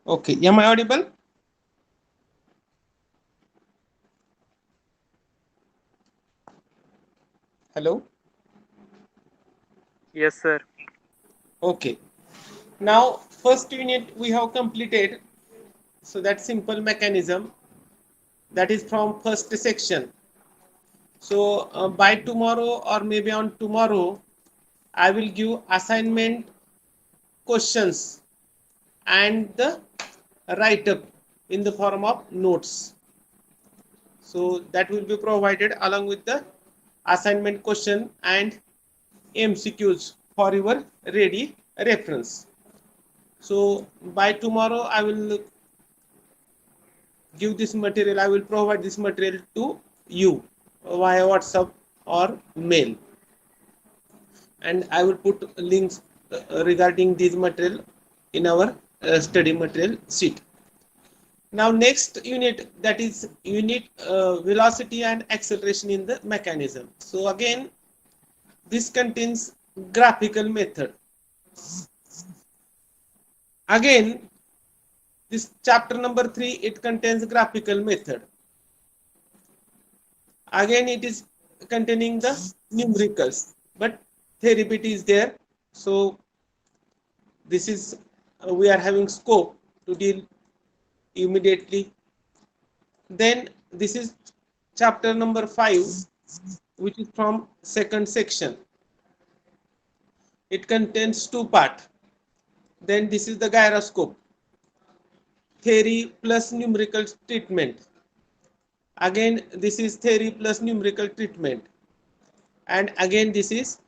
Okay, am I audible? Hello. Yes, sir. Okay. Now, first unit we have completed. So that simple mechanism, that is from first section. So by tomorrow or maybe on tomorrow, I will give assignment questions and the write up in the form of notes. So that will be provided along with the assignment question and MCQs for your ready reference. So by tomorrow I will give this material, I will provide this material to you via WhatsApp or mail, and I will put links regarding this material in our study material sheet. Now next unit, that is unit velocity and acceleration in the mechanism. So again this contains graphical method. Again this chapter number 3, it contains graphical method. Again it is containing the numericals, but theory bit is there. So this is we are having scope to deal immediately. Then this is chapter number 5, which is from second section. It contains two parts. Then this is the gyroscope, theory plus numerical treatment. Again this is theory plus numerical treatment, and again this is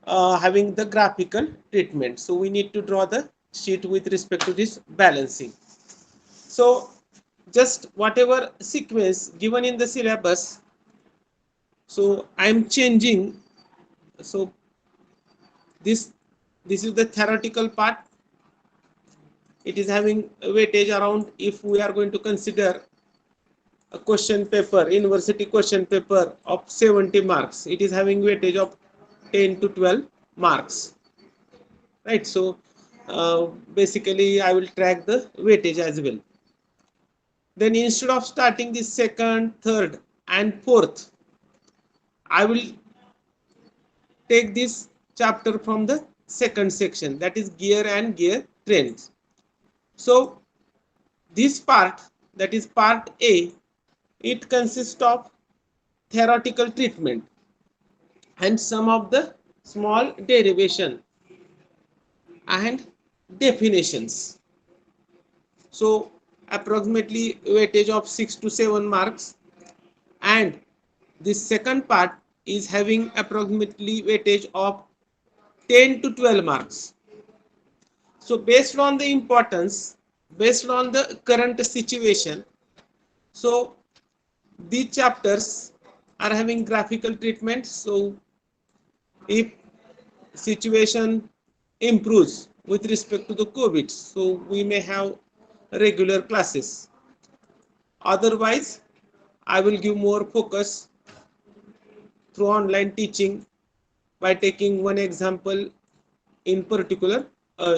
having the graphical treatment. So we need to draw the sheet with respect to this balancing. So just whatever sequence given in the syllabus, so I am changing. So this is the theoretical part. It is having weightage around, if we are going to consider a question paper, university question paper of 70 marks, it is having weightage of 10 to 12 marks, right? So basically I will track the weightage as well. Then instead of starting the second, third and fourth, I will take this chapter from the second section, that is gear and gear trends. So this part, that is part A, it consists of theoretical treatment and some of the small derivation and definitions. So approximately weightage of 6 to 7 marks, and this second part is having approximately weightage of 10 to 12 marks. So based on the importance, based on the current situation, so these chapters are having graphical treatment. So if situation improves with respect to the COVID, so we may have regular classes. Otherwise, I will give more focus through online teaching by taking one example in particular,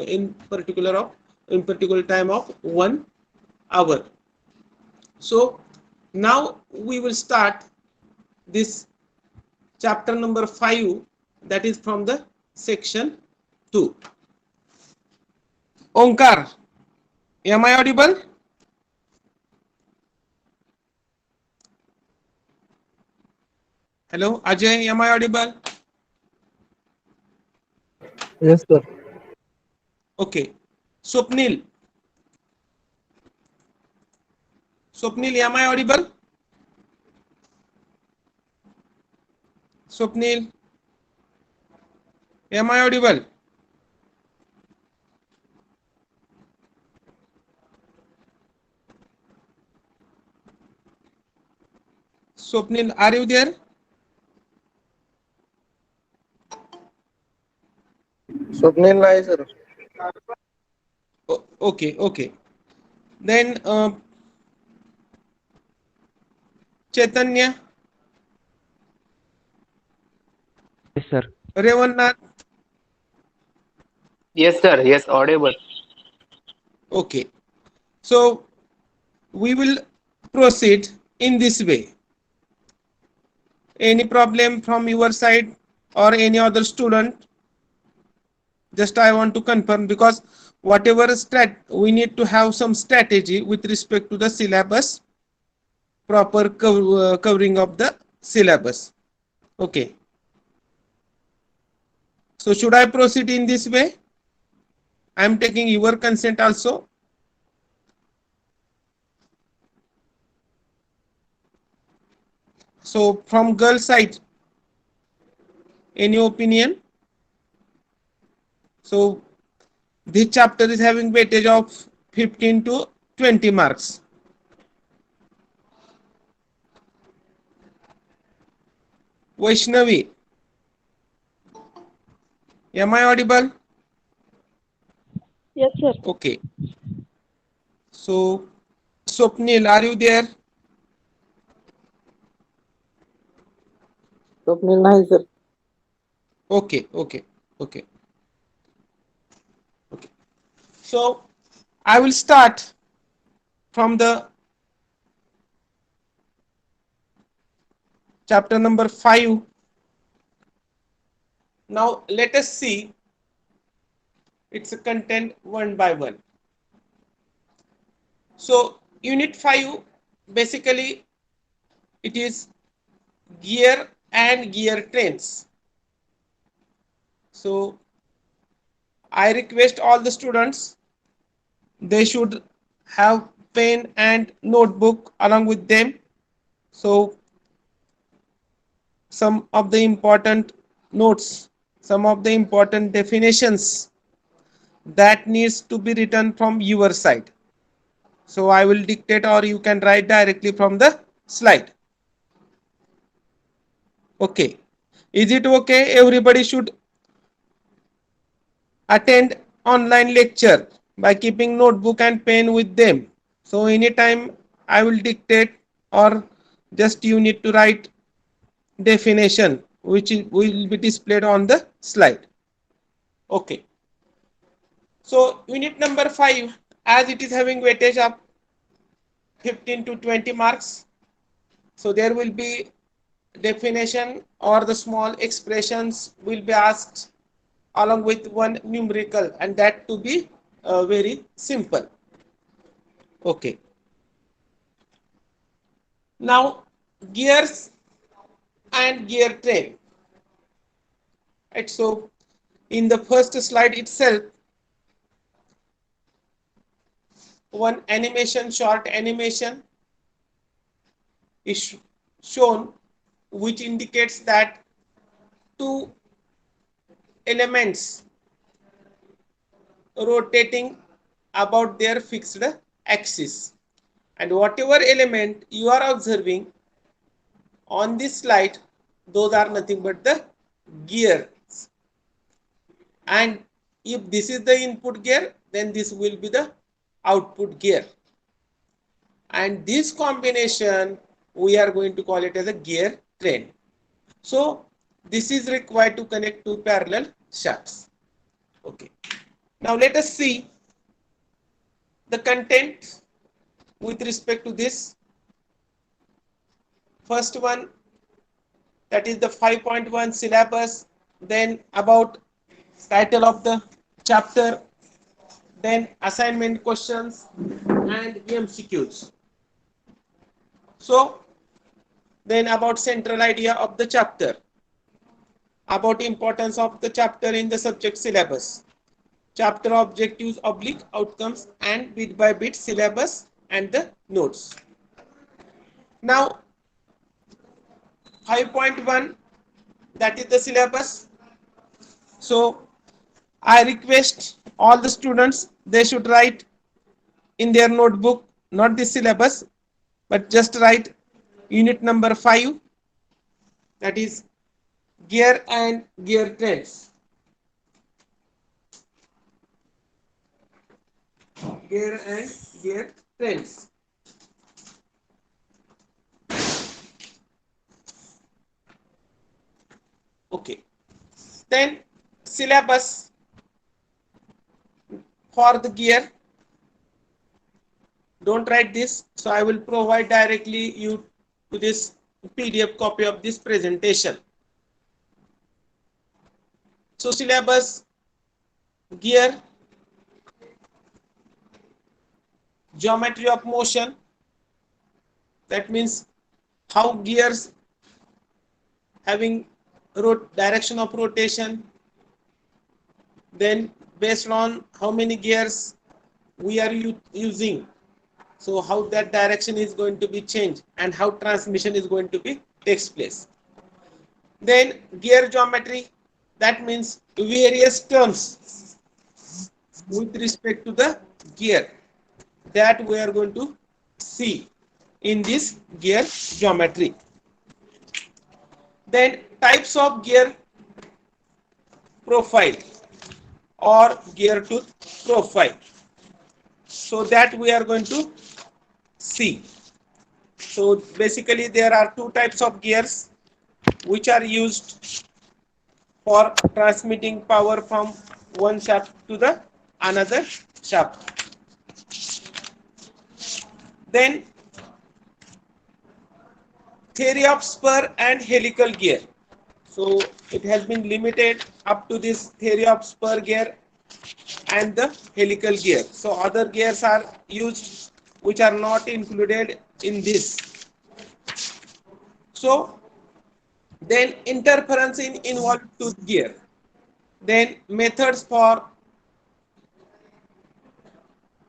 in particular time of 1 hour. So now we will start this chapter number 5, that is from the section 2. Onkar, am I audible? Hello Ajay, am I audible? Yes, sir. Okay. Swapnil, am I audible? Swapnil, am I audible? Swapnil, are you there? Swapnil Nair, sir. Okay, okay. Then Chaitanya, Yes, sir. Revannath, Yes, sir. Yes, audible. Okay. So we will proceed in this way. Any problem from your side or any other student? Just I want to confirm, because whatever we need to have some strategy with respect to the syllabus, proper covering of the syllabus. Okay. So should I proceed in this way? I am taking your consent also. So from girl side, any opinion? So this chapter is having weightage of 15 to 20 marks. Vaishnavi, am I audible? Yes, sir. Okay. So Swapnil, are you there? Swapnil नाही sir. Okay, okay, okay, okay. So I will start from the chapter number 5. Now let us see its content one by one. So unit 5, basically it is gear and gear trains. So I request all the students, they should have pen and notebook along with them. So some of the important notes, some of the important definitions that needs to be written from your side. So I will dictate or you can write directly from the slide. Okay. Is it okay? Everybody should attend online lecture by keeping notebook and pen with them. So anytime I will dictate, or just you need to write definition which will be displayed on the slide. Okay. So unit number 5, as it is having weightage of 15 to 20 marks. So there will be definition or the small expressions will be asked along with one numerical, and that to be very simple. Okay. Now gears and gear train. Right. So in the first slide itself, one animation, short animation is shown, which indicates that two elements rotating about their fixed axis, and whatever element you are observing on this slide, those are nothing but the gears. And if this is the input gear, then this will be the output gear, and this combination we are going to call it as a gear train. So this is required to connect two parallel shafts. Okay. Now let us see the content with respect to this. First one, that is the 5.1 syllabus, then about title of the chapter, then assignment questions and MCQs. So then about central idea of the chapter, about importance of the chapter in the subject syllabus, chapter objectives oblique outcomes, and bit by bit syllabus and the notes. Now 5.1, that is the syllabus. So I request all the students, they should write in their notebook not the syllabus, but just write unit number 5, that is gear and gear trains. Gear and gear trains. Okay. Then syllabus for the gear. Don't write this. So I will provide directly you to this PDF copy of this presentation. So syllabus, gear, geometry of motion. That means how gears having direction of rotation. Then based on how many gears we are using, so how that direction is going to be changed and how transmission is going to be takes place. Then gear geometry, that means various terms with respect to the gear that we are going to see in this gear geometry. Then types of gear profile or gear tooth profile, so that we are going to see. So basically there are two types of gears which are used for transmitting power from one shaft to the another shaft. Then theory of spur and helical gear. So it has been limited up to this theory of spur gear and the helical gear. So other gears are used which are not included in this. So then interference in involved tooth gear. Then methods for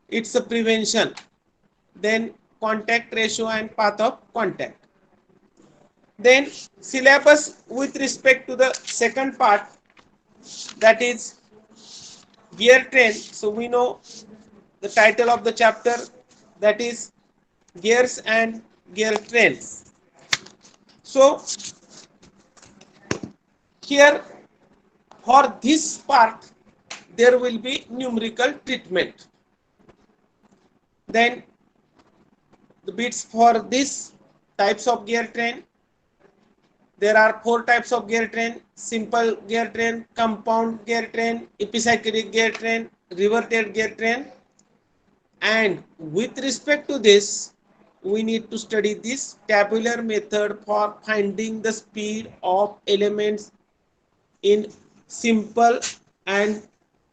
its prevention. Then contact ratio and path of contact. Then syllabus with respect to the second part, that is gear train. So we know the title of the chapter, that is gears and gear trains. So here for this part there will be numerical treatment. Then the bits for this types of gear train. There are four types of gear train: simple gear train, compound gear train, epicyclic gear train, reverted gear train. And with respect to this, we need to study this tabular method for finding the speed of elements in simple and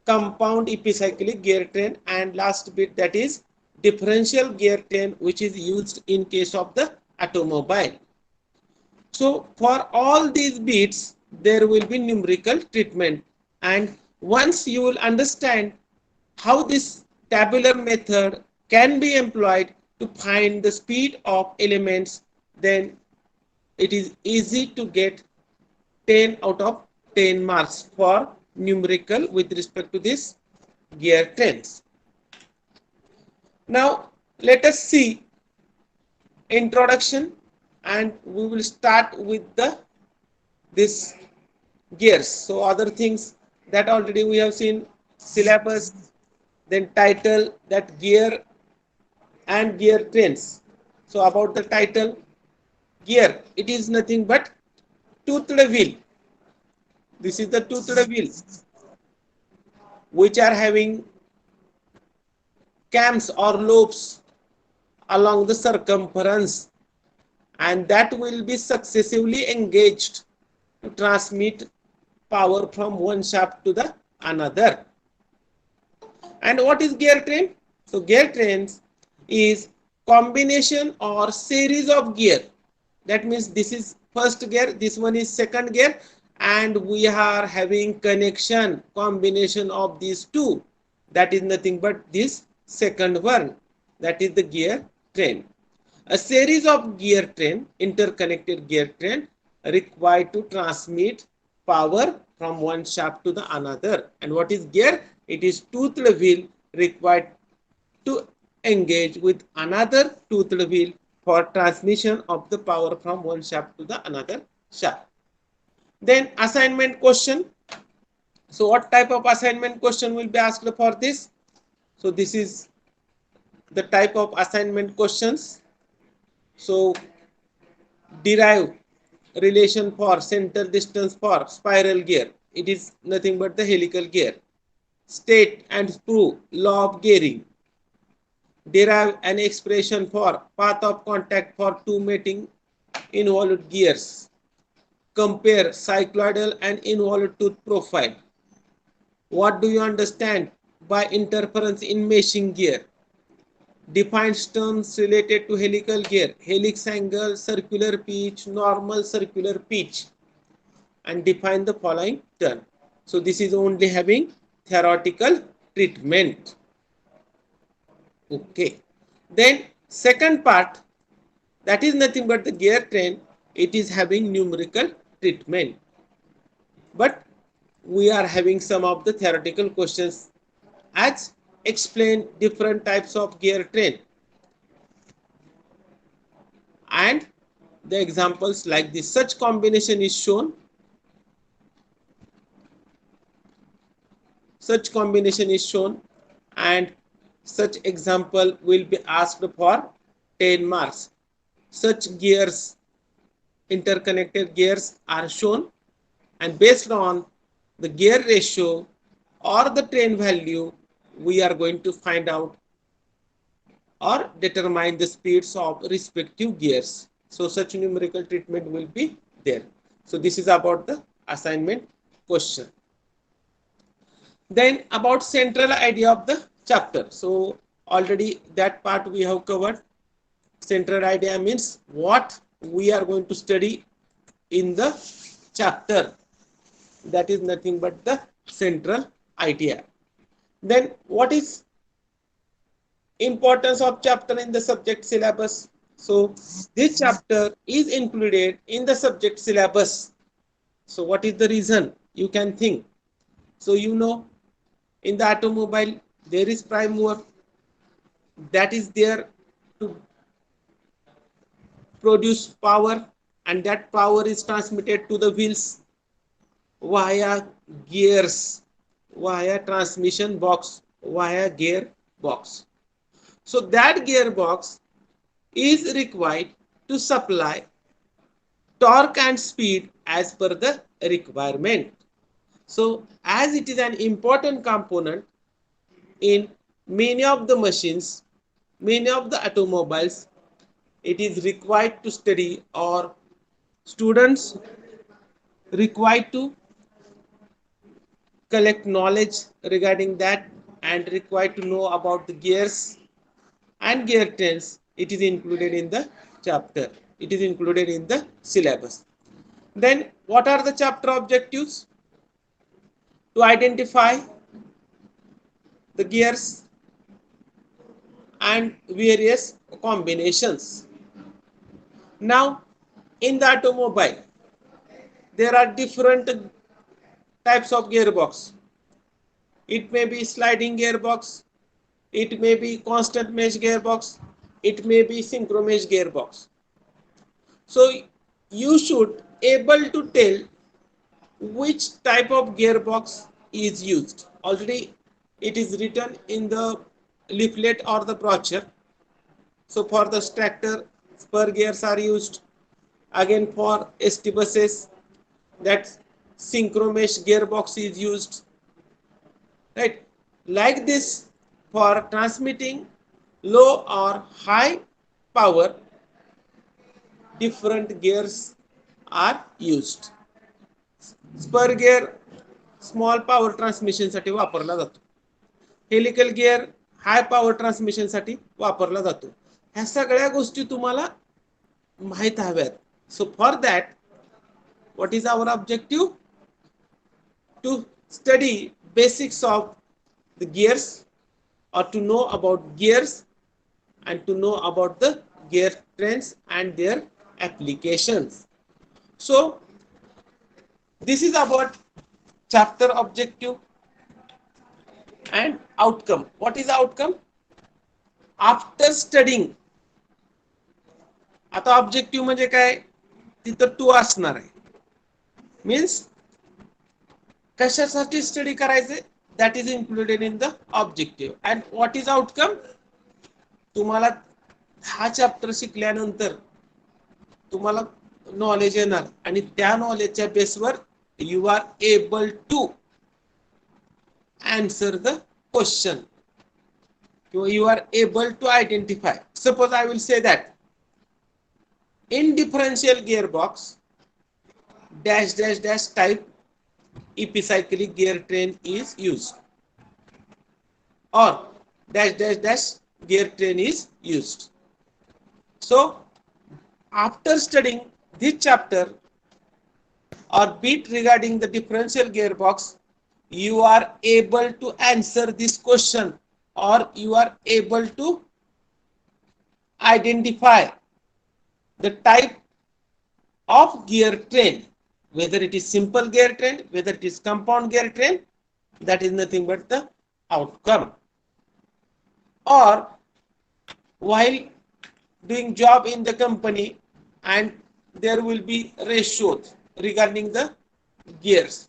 compound epicyclic gear train. And last bit, that is differential gear train, which is used in case of the automobile. So for all these bits, there will be numerical treatment. And once you will understand how this tabular method can be employed to find the speed of elements, then it is easy to get 10 out of 10 marks for numerical with respect to this gear trains. Now let us see introduction, and we will start with this gears. So other things that already we have seen, syllabus, then title, that gear and gear trains. So about the title, gear, it is nothing but toothed wheel. This is the toothed wheel which are having cams or lobes along the circumference, and that will be successively engaged to transmit power from one shaft to the another. And what is gear train? So gear trains is combination or series of gear. That means this is first gear, this one is second gear, and we are having connection, combination of these two. That is nothing but this second one, that is the gear train. A series of gear train, interconnected gear train, required to transmit power from one shaft to the another. And what is gear? It is toothed wheel required to engage with another toothed wheel for transmission of the power from one shaft to the another shaft. Then assignment question. So what type of assignment question will be asked for this? So this is the type of assignment questions. So derive relation for center distance for spiral gear. It is nothing but the helical gear. State and prove law of gearing. derive an expression for path of contact for two mating involved gears, compare cycloidal and involved tooth profile. What do you understand by interference in meshing gear? Define terms related to helical gear, helix angle, circular pitch, normal circular pitch, and define the following term. So this is only having theoretical treatment. Okay. Then second part, that is nothing but the gear train. It is having numerical treatment. But we are having some of the theoretical questions as explain different types of gear train. And the examples like this, such combination is shown. Such combination is shown and such example will be asked for 10 marks. Such gears, interconnected gears are shown, and based on the gear ratio or the train value, we are going to find out or determine the speeds of respective gears. So such numerical treatment will be there. So this is about the assignment question. Then about central idea of the chapter. So already that part we have covered. Central idea means what we are going to study in the chapter. That is nothing but the central idea. Then what is importance of chapter in the subject syllabus? So this chapter is included in the subject syllabus. So what is the reason? You can think. So you know, in the automobile there is prime mover that is there to produce power, and that power is transmitted to the wheels via gears, via transmission box, via gear box. So that gearbox is required to supply torque and speed as per the requirement. So as it is an important component in many of the machines, many of the automobiles, it is required to study, or students required to collect knowledge regarding that and required to know about the gears and gear trains. It is included in the chapter. It is included in the syllabus. Then what are the chapter objectives? To identify the gears and various combinations. Now in the automobile there are different types of gearbox. It may be sliding gearbox, it may be constant mesh gearbox, it may be synchro mesh gearbox. So you should able to tell which type of gearbox is used. Already it is written in the leaflet or the brochure. So for the tractor, spur gears are used. Again for ST buses, that synchro mesh gearbox is used. Right? Like this, for transmitting low or high power, different gears are used. Spur gear small power transmission साठी वापरला जातो. Helical gear high power transmission साठी वापरला जातो. ह्या सगळ्या गोष्टी तुम्हाला माहित हव्यात. So for that what is our objective? To study basics of the gears, or to know about gears and to know about the gear trends and their applications. So this is about chapter objective and outcome. What is outcome? After studying, आता objective म्हणजे काय? तिथं to असणार आहे. Means कशासाठी study करायचे, that is included in the objective. And what is outcome? तुम्हाला हा चॅप्टर शिकल्यानंतर तुम्हाला नॉलेज येणार आणि त्या नॉलेजच्या बेसवर you are able to answer the question. you are able to identify. Suppose I will say that in differential gearbox dash dash dash type epicyclic gear train is used, or dash dash dash gear train is used. So after studying this chapter or bit regarding the differential gearbox, you are able to answer this question, or you are able to identify the type of gear train, whether it is simple gear train, whether it is compound gear train. That is nothing but the outcome. Or while doing job in the company, and there will be ratios regarding the gears.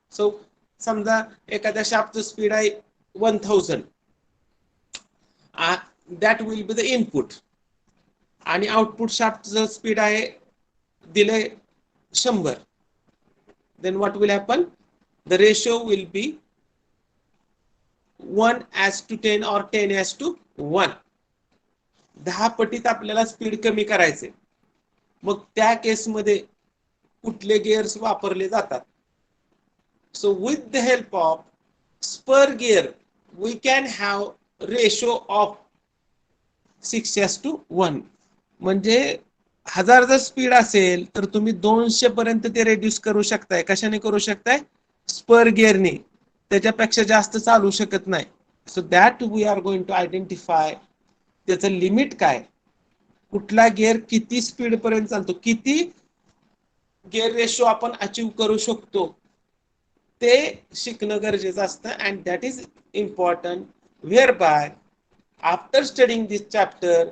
So समजा एखाद्या शाफ्टचं speed आहे 1000, that will be the input, आणि output शाफ्टचं speed आहे दिले 100. then what will happen? The ratio will be 1:10 or 10:1. 10 पटीत आपल्याला speed कमी करायचे. मग त्या केसमध्ये कुठले गिअर्स वापरले जातात? So with the help of spur gear we can have ratio of 6:1. म्हणजे 1000 जर स्पीड असेल तर तुम्ही 200 पर्यंत ते रेड्यूस करू शकताय. कशाने करू शकताय? स्पर गिअरने. त्याच्यापेक्षा जास्त चालू शकत नाही. So that we are going to identify त्याचं लिमिट काय, कुठला गिअर किती स्पीड पर्यंत चालतो, किती गिअर रेशो आपण अचीव करू शकतो, ते शिकणं गरजेचं असतं. And that is important, where by after studying this chapter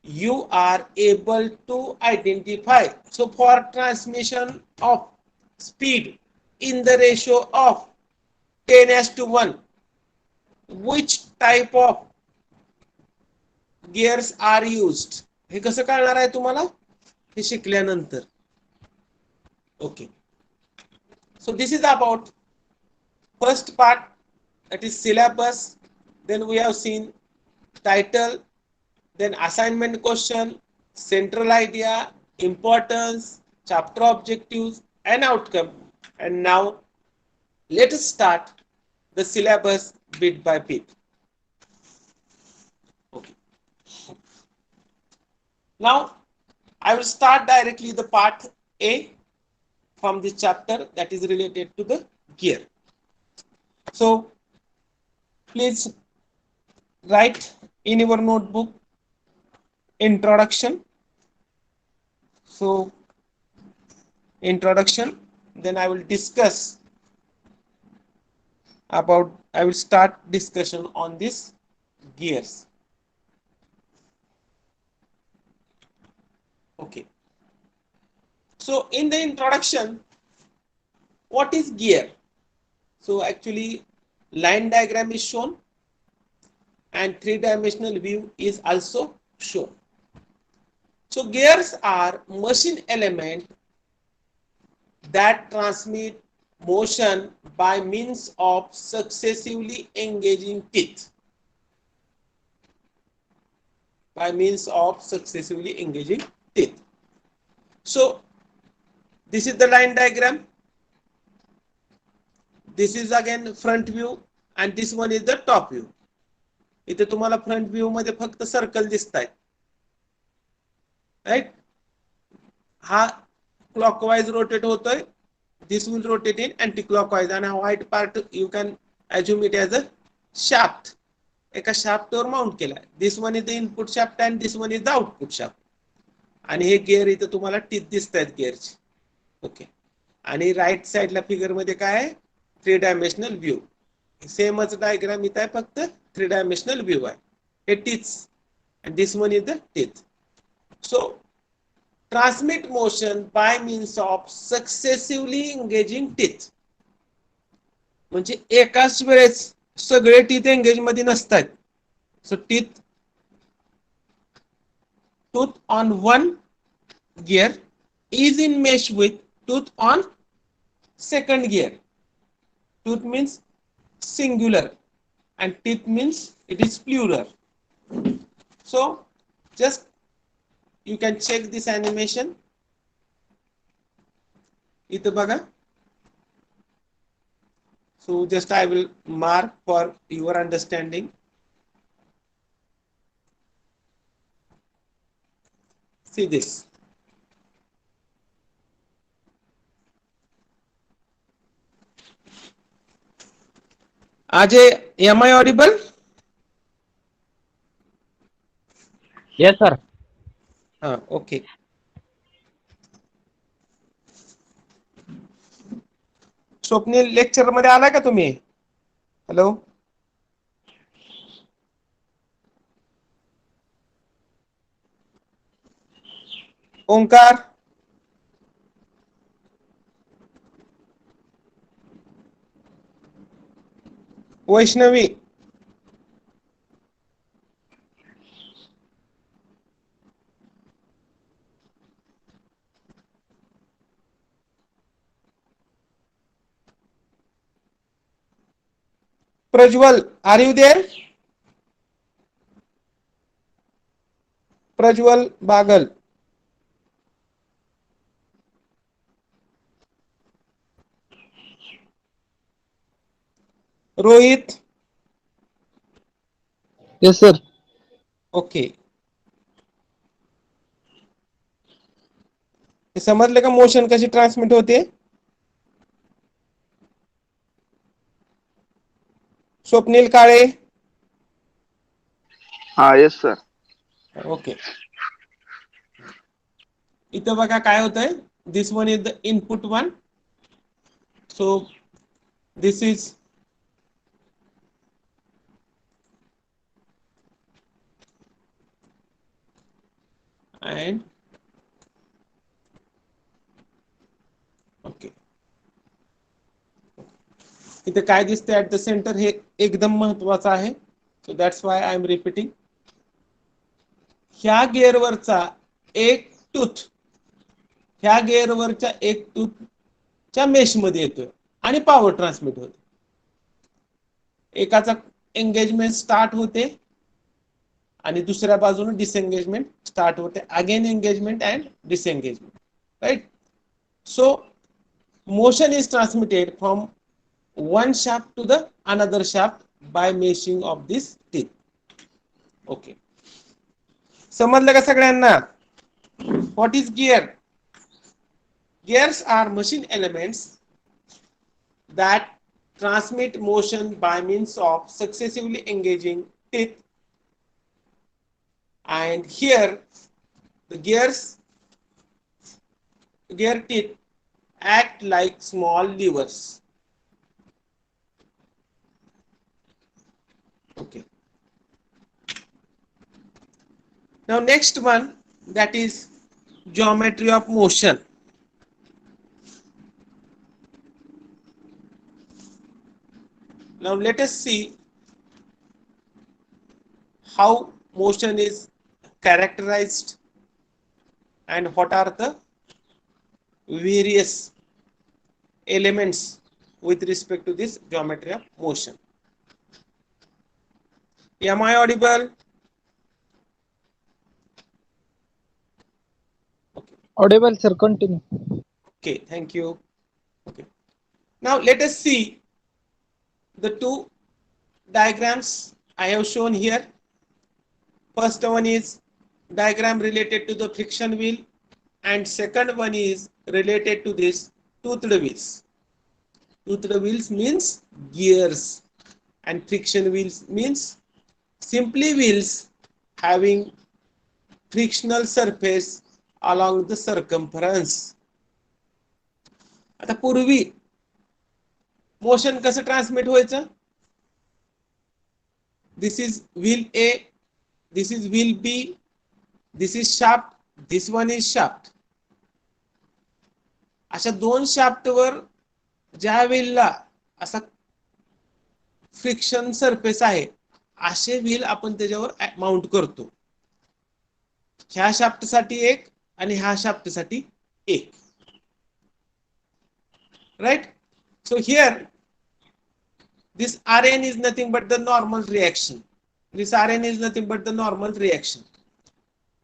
you are able to identify. So for transmission of speed in the ratio of 10:1, which type of gears are used? हे कसं कळणार आहे तुम्हाला? हे शिकल्यानंतर. Okay. So this is about first part, that is syllabus. Then we have seen title, then assignment question, central idea, importance, chapter objectives and outcome. And now let us start the syllabus bit by bit. Okay. Now I will start directly the part A from this chapter, that is related to the gear. So please write in your notebook introduction. So introduction, then I will discuss about, I will start discussion on this gears. Okay. So in the introduction, what is gear? So actually line diagram is shown and three-dimensional view is also shown. So gears are machine element that transmit motion by means of successively engaging teeth. By means of successively engaging teeth. So this is the line diagram. This is again front view and this one is the top view. इथे तुम्हाला front view मध्ये फक्त circle दिसतायत, right? हा clockwise rotate होतोय, this will rotate in anti clockwise, आणि हा white part you can assume it as a shaft. एका शाफ्टवर माउंट केलाय. This one is the input shaft and this one is the output shaft. आणि हे gear इथे तुम्हाला टीथ दिसतायत गिअरची. ओके. आणि राईट साइडला फिगर मध्ये काय आहे? 3-dimensional view. सेमच डायग्राम इथे आहे, फक्त 3-dimensional view आहे. हे teeth and this one is the teeth. So transmit motion by means of successively engaging teeth. म्हणजे एकाच वेळेस सगळे टीथ एंगेज मध्ये नसतात. So tooth on one gear is in mesh with tooth on second gear. Tooth means singular and teeth means it is plural. So just you can check this animation. इथं बघा. So just I will mark for your understanding. See this. Ajay, am I audible? Yes, sir. Okay. Swapnil lecture मध्ये आलाय का तुम्ही? Hello. Omkar. Vaishnavi. Prajwal, are you there? Prajwal Bagal. Rohit. Yes, sir. Okay. समजलं का motion कशी transmit होते? Swapnil Kale. Yes, sir. Okay. इथं बघा काय होतंय. This one is the input one. So this is and okay. इथे काय दिसतंय ऍट द सेंटर हे एकदम महत्वाचं आहे. सो that's Y I am repeating. ह्या गिअरवरचा एक टूथ ह्या गिअरवरच्या एक टूथच्या मेश मध्ये येतोय आणि पॉवर ट्रान्समिट होते. एकाचा एंगेजमेंट स्टार्ट होते आणि दुसऱ्या बाजूने डिसएंगेजमेंट स्टार्ट होते. Again engagement and disengagement. Right. So motion is transmitted from one shaft to the another shaft by meshing of this teeth. Okay. समजलं का सगळ्यांना? What is gear? Gears are machine elements that transmit motion by means of successively engaging teeth. And here the gear teeth act like small levers. Okay. Now next one, that is geometry of motion. Now let us see how motion is characterized and what are the various elements with respect to this geometry of motion. Am I audible? Okay. Audible, sir. Continue. Okay, thank you. Okay. Now let us see the two diagrams I have shown here. First one is diagram related to the friction wheel and second one is related to this toothed wheels. Toothed wheels means gears and friction wheels means simply wheels having frictional surface along the circumference. आता पूर्वी motion कसं transmit व्हायचं? This is wheel A, this is wheel B, this is shaft, this one is shaft. अशा दोन shaft वर ज्या व्हीलला असा friction surface आहे असे व्हील आपण त्याच्यावर माउंट करतो. ह्या शाफ्ट साठी एक आणि ह्या शाफ्ट साठी एक. Right. So here this Rn is nothing but the normal reaction. This Rn is nothing but the normal reaction.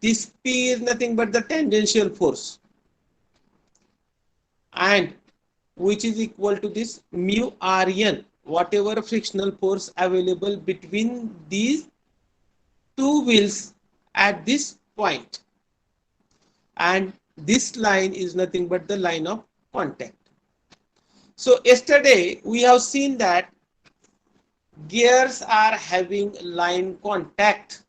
This P is nothing but the tangential force, and which is equal to this mu Rn, whatever frictional force available between these two wheels at this point. And this line is nothing but the line of contact. So yesterday we have seen that gears are having line contact,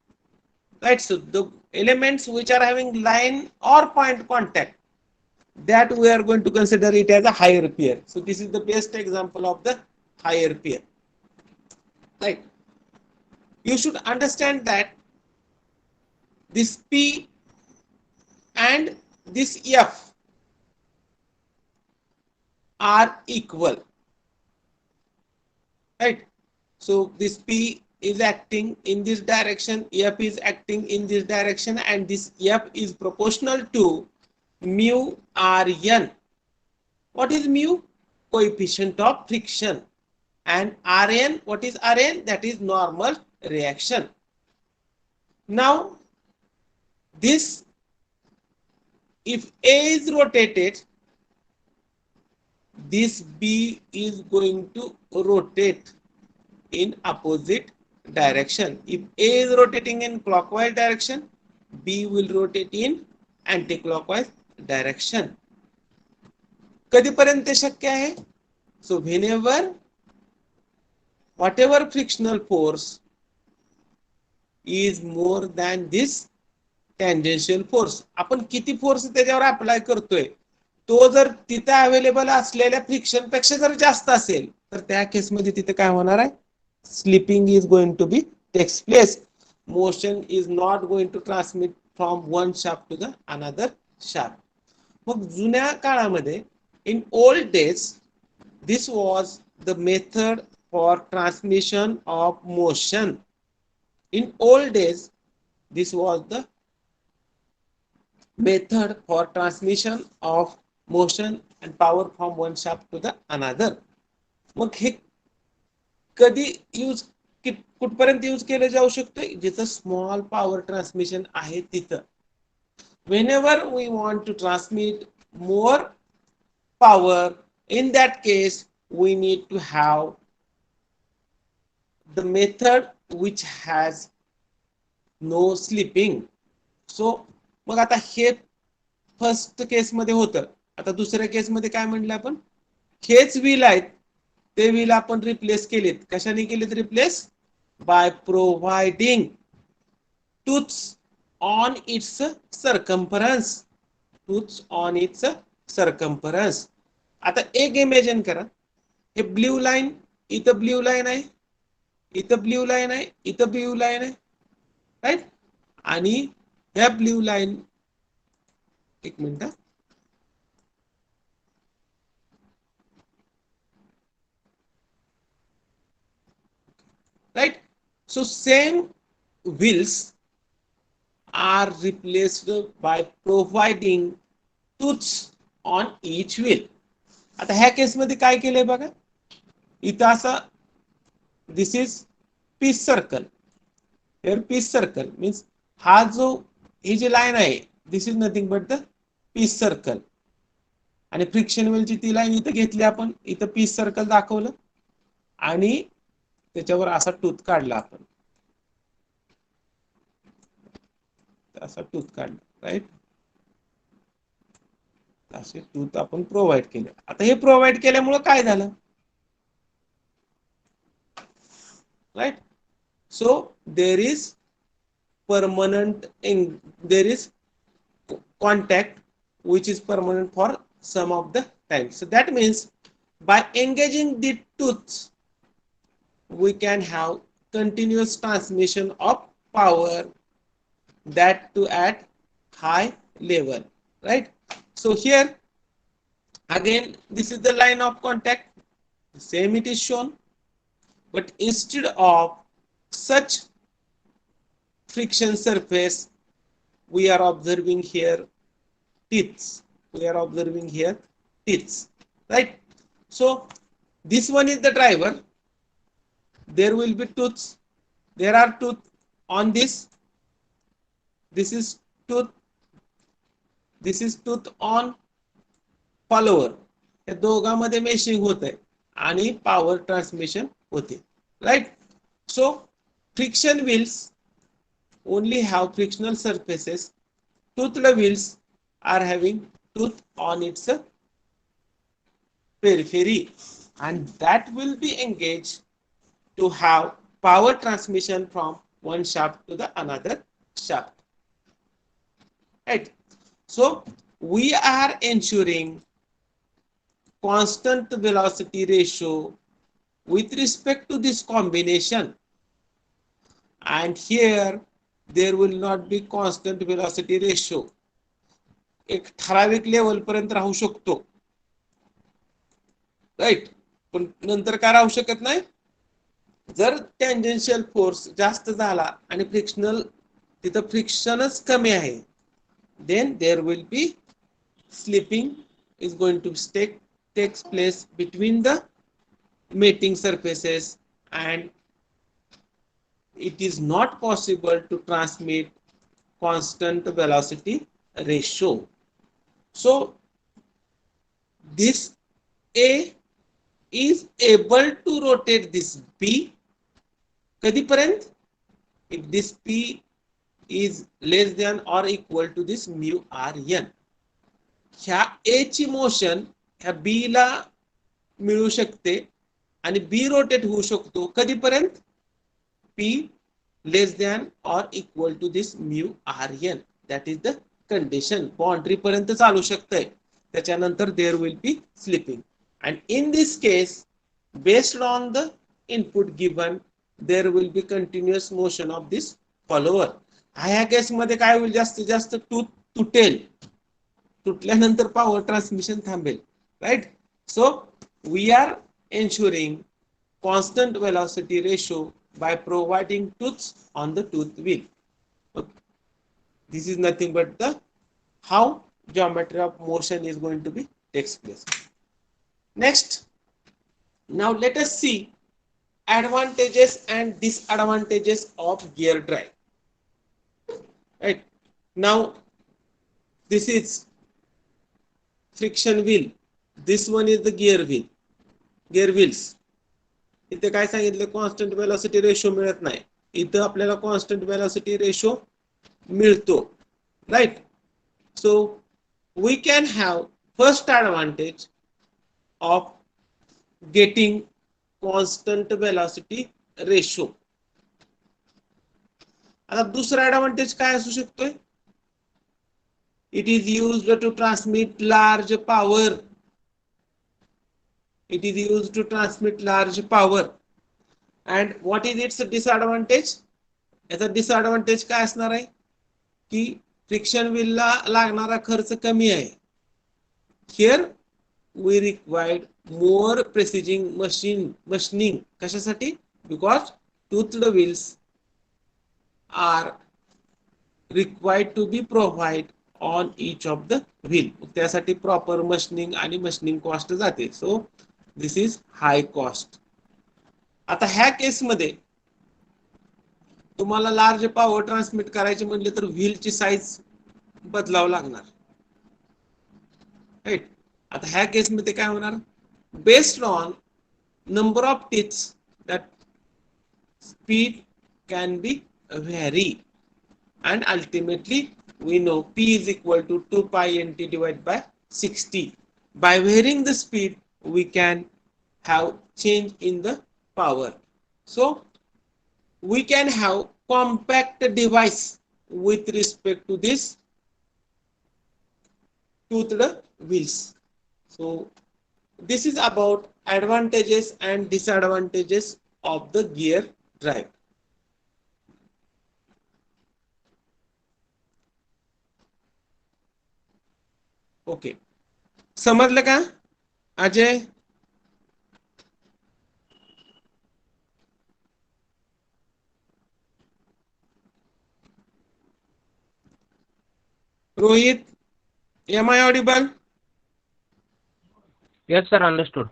right? So the elements which are having line or point contact, that we are going to consider it as a higher pair. So this is the best example of the higher pair, right? You should understand that this P and this F are equal, right? So this P is acting in this direction, F is acting in this direction, and this F is proportional to mu Rn. What is mu? Coefficient of friction. And Rn, what is Rn? That is normal reaction. Now, this, if A is rotated, this B is going to rotate in opposite direction. If A is rotating in clockwise direction, B will rotate in anti-clockwise direction. कधीपर्यंत शक्य आहे? So whenever whatever frictional force is more than this tangential force, आपण किती force त्याच्यावर apply करतोय, तो जर तिथे अवेलेबल असलेल्या फ्रिक्शन पेक्षा जर जास्त असेल तर त्या केस मध्ये तिथे काय होणार आहे? Slipping is going to be takes place. Motion is not going to transmit from one shaft to the another shaft. मग जुन्या काळामध्ये in old days this was the method for transmission of motion. In old days this was the method for transmission of motion and power from one shaft to the another. मग हे कधी use कुठपर्यंत use केलं जाऊ शकतं? जिथं small power transmission आहे तिथं. Whenever we want to transmit more power, in that case we need to have the method which has no slipping. So मग आता हे first case मध्ये होतं. आता दुसऱ्या केस मध्ये काय म्हटलं आपण? हेच व्हील आहेत, ते व्हील आपण रिप्लेस केलेत. कशाने केलेत replace? By providing tooths on its circumference. Tooths on its circumference. आता एक इमेजिन करा, हे ब्ल्यू लाईन, इथं ब्ल्यू लाईन आहे, इथं ब्ल्यू लाईन आहे, इथं ब्ल्यू लाईन आहे, राईट? आणि ह्या ब्ल्यू लाईन, एक minute, right? So same wheels are replaced by providing tooths on each wheel. आता ह्या केस मध्ये काय केलंय बघा, इथं असं this is pitch circle. Here pitch circle means हा जो ही जी लाईन आहे this is nothing but the pitch circle. आणि फ्रिक्शन व्हीलची ती लाईन इथं घेतली आपण, इथं पीस सर्कल दाखवलं आणि त्याच्यावर असा टूथ काढला आपण, असा टूथ काढला, राईट? असे टूथ आपण प्रोव्हाइड केले. आता हे प्रोव्हाइड केल्यामुळे काय झालं, right? So there is permanent there is contact which is permanent for some of the time. So that means by engaging the tooth we can have continuous transmission of power, that to at high level, right? So here again this is the line of contact, same it is shown, but instead of such friction surface we are observing here teeth. We are observing here teeth, right? So this one is the driver. There will be tooths. There are tooth on this. This is tooth on follower. या दोघांमध्ये meshing होत आहे आणि power transmission होते, right. So friction wheels only have frictional surfaces. Toothed wheels are having tooth on its periphery, and that will be engaged to have power transmission from one shaft to the another shaft, right? So we are ensuring constant velocity ratio with respect to this combination, and here there will not be constant velocity ratio. एक ठराविक level पर्यंत राहू शकतो, right, पण नंतर काय राहू शकत नाही. जर टँजेन्शियल फोर्स जास्त झाला आणि फ्रिक्शनल तिथं फ्रिक्शनच कमी आहे, then there will be slipping is going to takes place between the mating surfaces, and it is not possible to transmit constant velocity ratio. So this A is able to rotate this B कधीपर्यंत, if this P is less than or equal to this mu rn. ह्या A ची motion ह्या B ला मिळू शकते आणि B rotate होऊ शकतो कधीपर्यंत, P less than or equal to this mu rn. that is the condition. Boundary पर्यंत चालू शकते, त्याच्यानंतर there will be slipping, and in this case based on the input given there will be continuous motion of this follower. ह्या case मध्ये काय होईल, जास्तीत जास्त टूथ तुटेल, तुटल्यानंतर पॉवर ट्रान्समिशन थांबेल, right. So we are ensuring constant velocity ratio by providing tooths on the tooth wheel. This is nothing but the how geometry of motion is going to be takes place. Next, now let us see advantages and disadvantages of gear drive. Right now, this is friction wheel. This one is the gear wheel. Gear wheels. इथे काय सांगितलं, constant velocity ratio मिळत नाही, इथं आपल्याला constant velocity ratio मिळतो, right. So we can have first advantage of getting constant velocity ratio. आता दुसरा ऍडव्हान्टेज काय असू शकतोय, it is used to transmit large power. It is used to transmit large power. And what is its disadvantage? याचा disadvantage काय असणार आहे की फ्रिक्शन व्हील ला लागणारा खर्च कमी आहे. Here we required more precision machining. कशासाठी? Because toothed wheels are required to be provided on each of the wheel. त्यासाठी प्रॉपर मशीनिंग आणि मशीनिंग कॉस्ट जाते. सो दिस इज हाय कॉस्ट. आता ह्या केस मध्ये तुम्हाला लार्ज पॉवर ट्रान्समिट करायचे म्हणले तर व्हीलची साईज बदलावं लागणार, राईट. आता ह्या केस मध्ये काय होणार, based on number of teeths that speed can be vary, and ultimately we know P is equal to 2 pi nt divided by 60. By varying the speed we can have change in the power. So we can have compact device with respect to this toothed wheels. So this is about advantages and disadvantages of the gear drive. Okay, समजलं का Ajay? Rohit, am I audible? Yes, sir. Understood.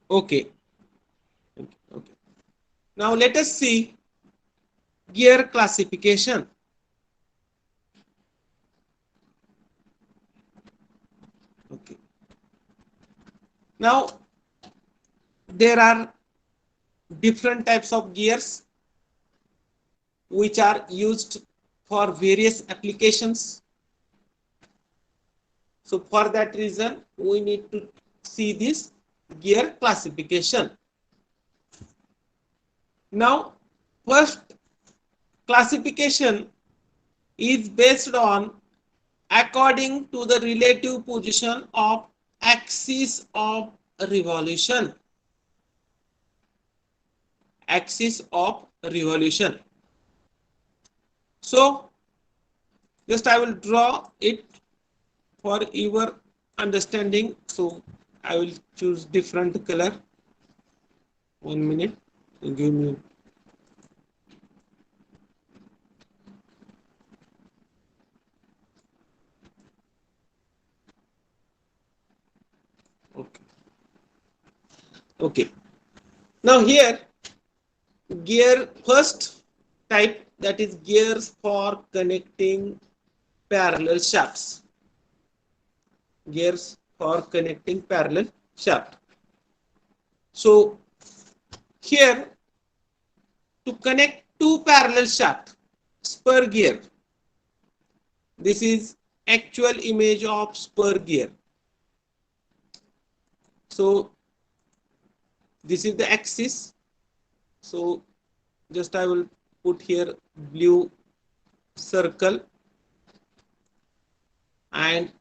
Okay. Okay. Now let us see gear classification. Okay. Now there are different types of gears which are used for various applications. So for that reason, we need to see this gear classification. Now, first classification is based on according to the relative position of axis of revolution. Axis of revolution. So, just I will draw it for your understanding. So, I will choose different color. 1 minute. Give me. Okay. Okay. Now here, gear first type, that is gears for connecting parallel shafts. Gears for connecting parallel shaft. So here, to connect two parallel shafts, spur gear. This is actual image of spur gear. So this is the axis. So just I will put here blue circle, and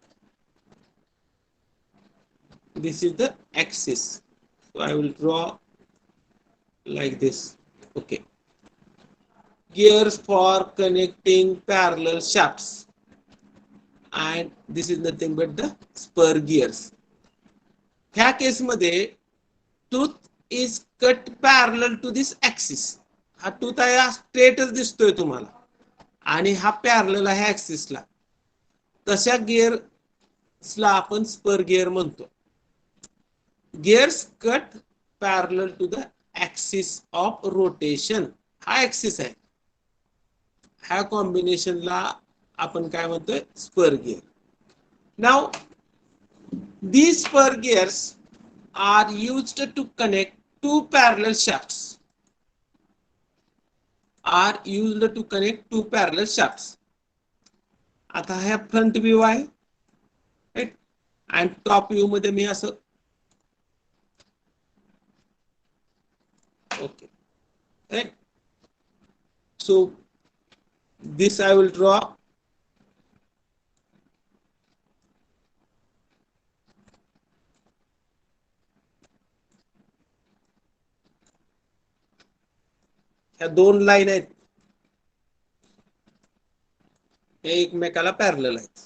this is the axis. So I will draw like this. Okay. Gears for connecting parallel shafts, and this is nothing but the spur gears. ह्या case मध्ये tooth is cut parallel to this axis. हा tooth आहे स्ट्रेटच दिसतोय तुम्हाला, आणि हा parallel आहे ऍक्सिसला. तशा गिअर्सला आपण स्पर गिअर म्हणतो. Gears cut parallel to the axis of rotation. हा ऍक्सिस आहे, ह्या कॉम्बिनेशनला आपण काय म्हणतोय, spur gear. Now these spur gears are used to connect two parallel shafts. Are used to connect two parallel shafts. आता हा फ्रंट व्ह्यू आहे, राइट, आणि टॉप व्ह्यू मध्ये मी असं, okay, right. So this I will draw. ह्या दोन line आहेत, हे एकमेकाला पॅरलल आहेत.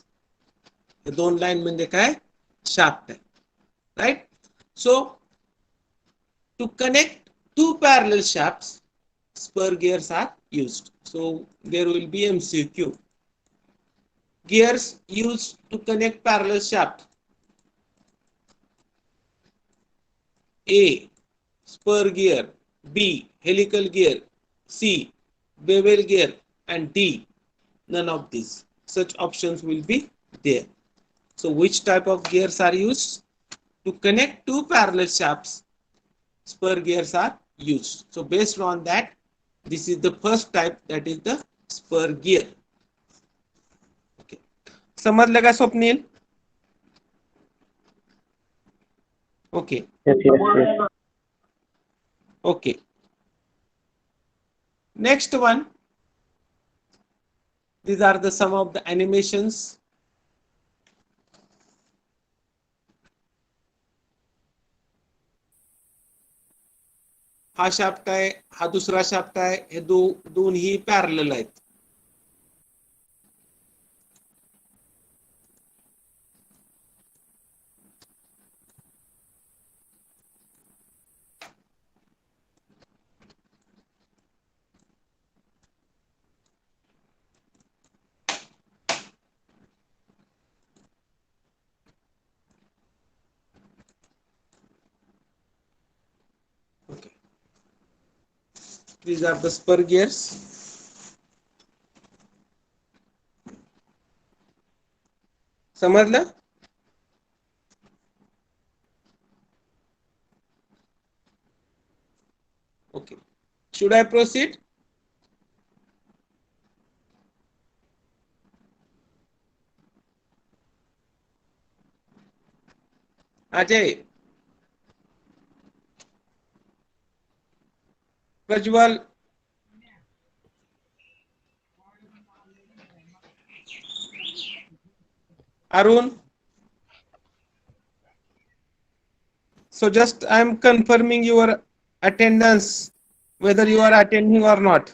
हे दोन लाईन म्हणजे काय, शाफ्ट आहे, right. So to connect two parallel shafts, spur gears are used. So there will be MCQ. Gears used to connect parallel shaft: A, spur gear; B, helical gear; C, bevel gear; and D, none of these. Such options will be there. So which type of gears are used to connect two parallel shafts? Spur gears are used. So based on that, this is the first type, that is the spur gear. Okay. समझ लगा Swapnil? Okay. Yes. Okay. Next one. These are the some of the animations. हा shaft आहे, हा दुसरा shaft आहे, हे दोन्ही parallel आहेत. Okay. These are the spur gears. समजलं? Okay. Should I proceed? Ajay, Prajwal, Arun. So just I am confirming your attendance, whether you are attending or not.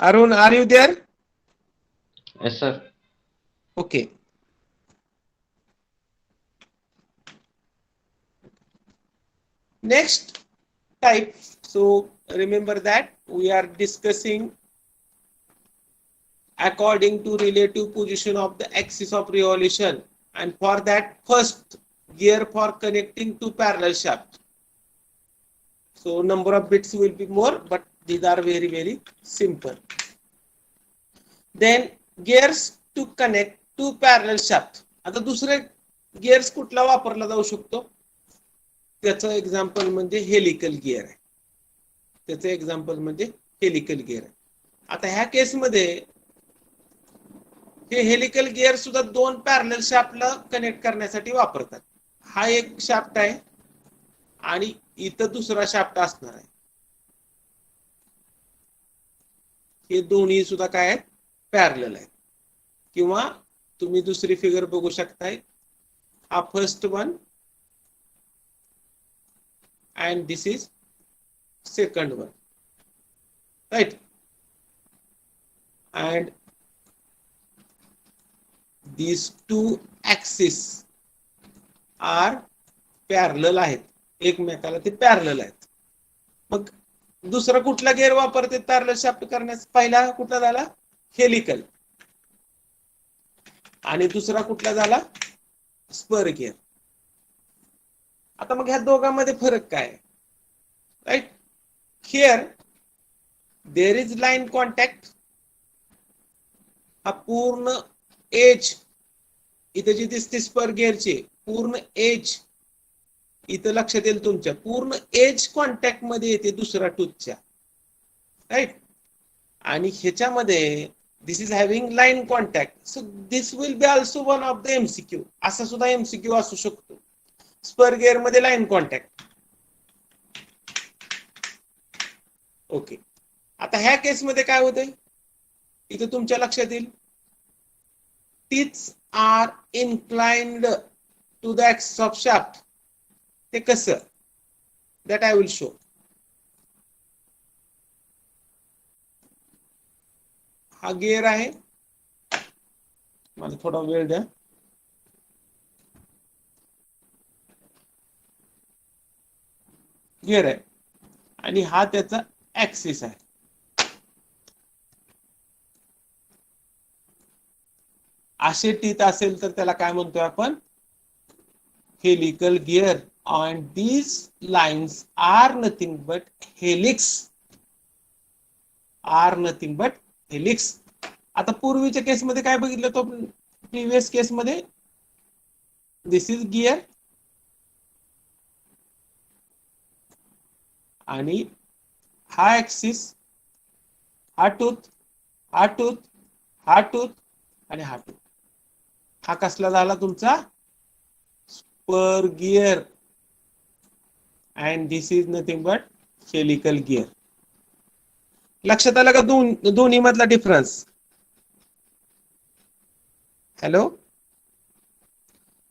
Arun, are you there? Yes, sir. Okay. Next type. So remember that we are discussing according to relative position of the axis of revolution, and for that first gear for connecting two parallel shafts. So number of bits will be more, but these are very simple. Then gears to connect two parallel shaft. आता दुसरे gears कुठला वापरला जाऊ शकतो? त्याचं example म्हणजे helical gear आहे. त्याचं एक्झाम्पल म्हणजे हेलिकल गिअर आहे. आता ह्या केस मध्ये हे हेलिकल गिअर सुद्धा दोन पॅरलल शाफ्टला कनेक्ट करण्यासाठी वापरतात. हा एक शाफ्ट आहे आणि इथं दुसरा शाफ्ट असणार आहे. हे दोन्ही सुद्धा काय आहेत? पॅरलल आहेत. किंवा तुम्ही दुसरी फिगर बघू शकताय. हा first one and this is second one, right? And these two axes are parallel आहेत, एकमेकाला ते पॅरलल आहेत. मग दुसरा कुठला गिअर वापरते पॅरलल शाफ्ट करण्यास? पहिला कुठला झाला? हेलिकल. आणि दुसरा कुठला झाला? Spur gear. आता मग ह्या दोघांमध्ये फरक काय? Right, here there is line contact. हा पूर्ण एज इथे जी दिसते स्पर गिअरची पूर्ण एज इथं लक्षात येईल तुमच्या, पूर्ण एज कॉन्टॅक्ट मध्ये येते दुसऱ्या टूथच्या, राईट. आणि ह्याच्यामध्ये this is having line contact. So this will be also one of the MCQ. असा सुद्धा एमसीक्यू असू शकतो. स्पर गिअर मध्ये लाईन कॉन्टॅक्ट. ओके. आता ह्या केस मध्ये काय होतंय? इथे तुमच्या लक्षात येईल teeths are inclined to the axis of shaft. ते कसं? That I will show. हा गिअर आहे. मला थोडा वेळ द्या. गिअर आहे आणि हा त्याचा ऍक्सिस आहे. असे टीथ असेल तर त्याला काय म्हणतोय आपण? Helical gear. and these lines are nothing but helix. are nothing but helix. आता पूर्वीच्या केस मध्ये काय बघितलं तो प्रीवियस केस मध्ये? दिस इज गिअर आणि हा ऍक्सिस, हा टूथ, हा टूथ, हा टूथ आणि हा टूथ. हा कसला झाला तुमचा? Spur gear. and this is nothing but helical gear. लक्षात आलं का दोन्ही मधला डिफरन्स? हॅलो,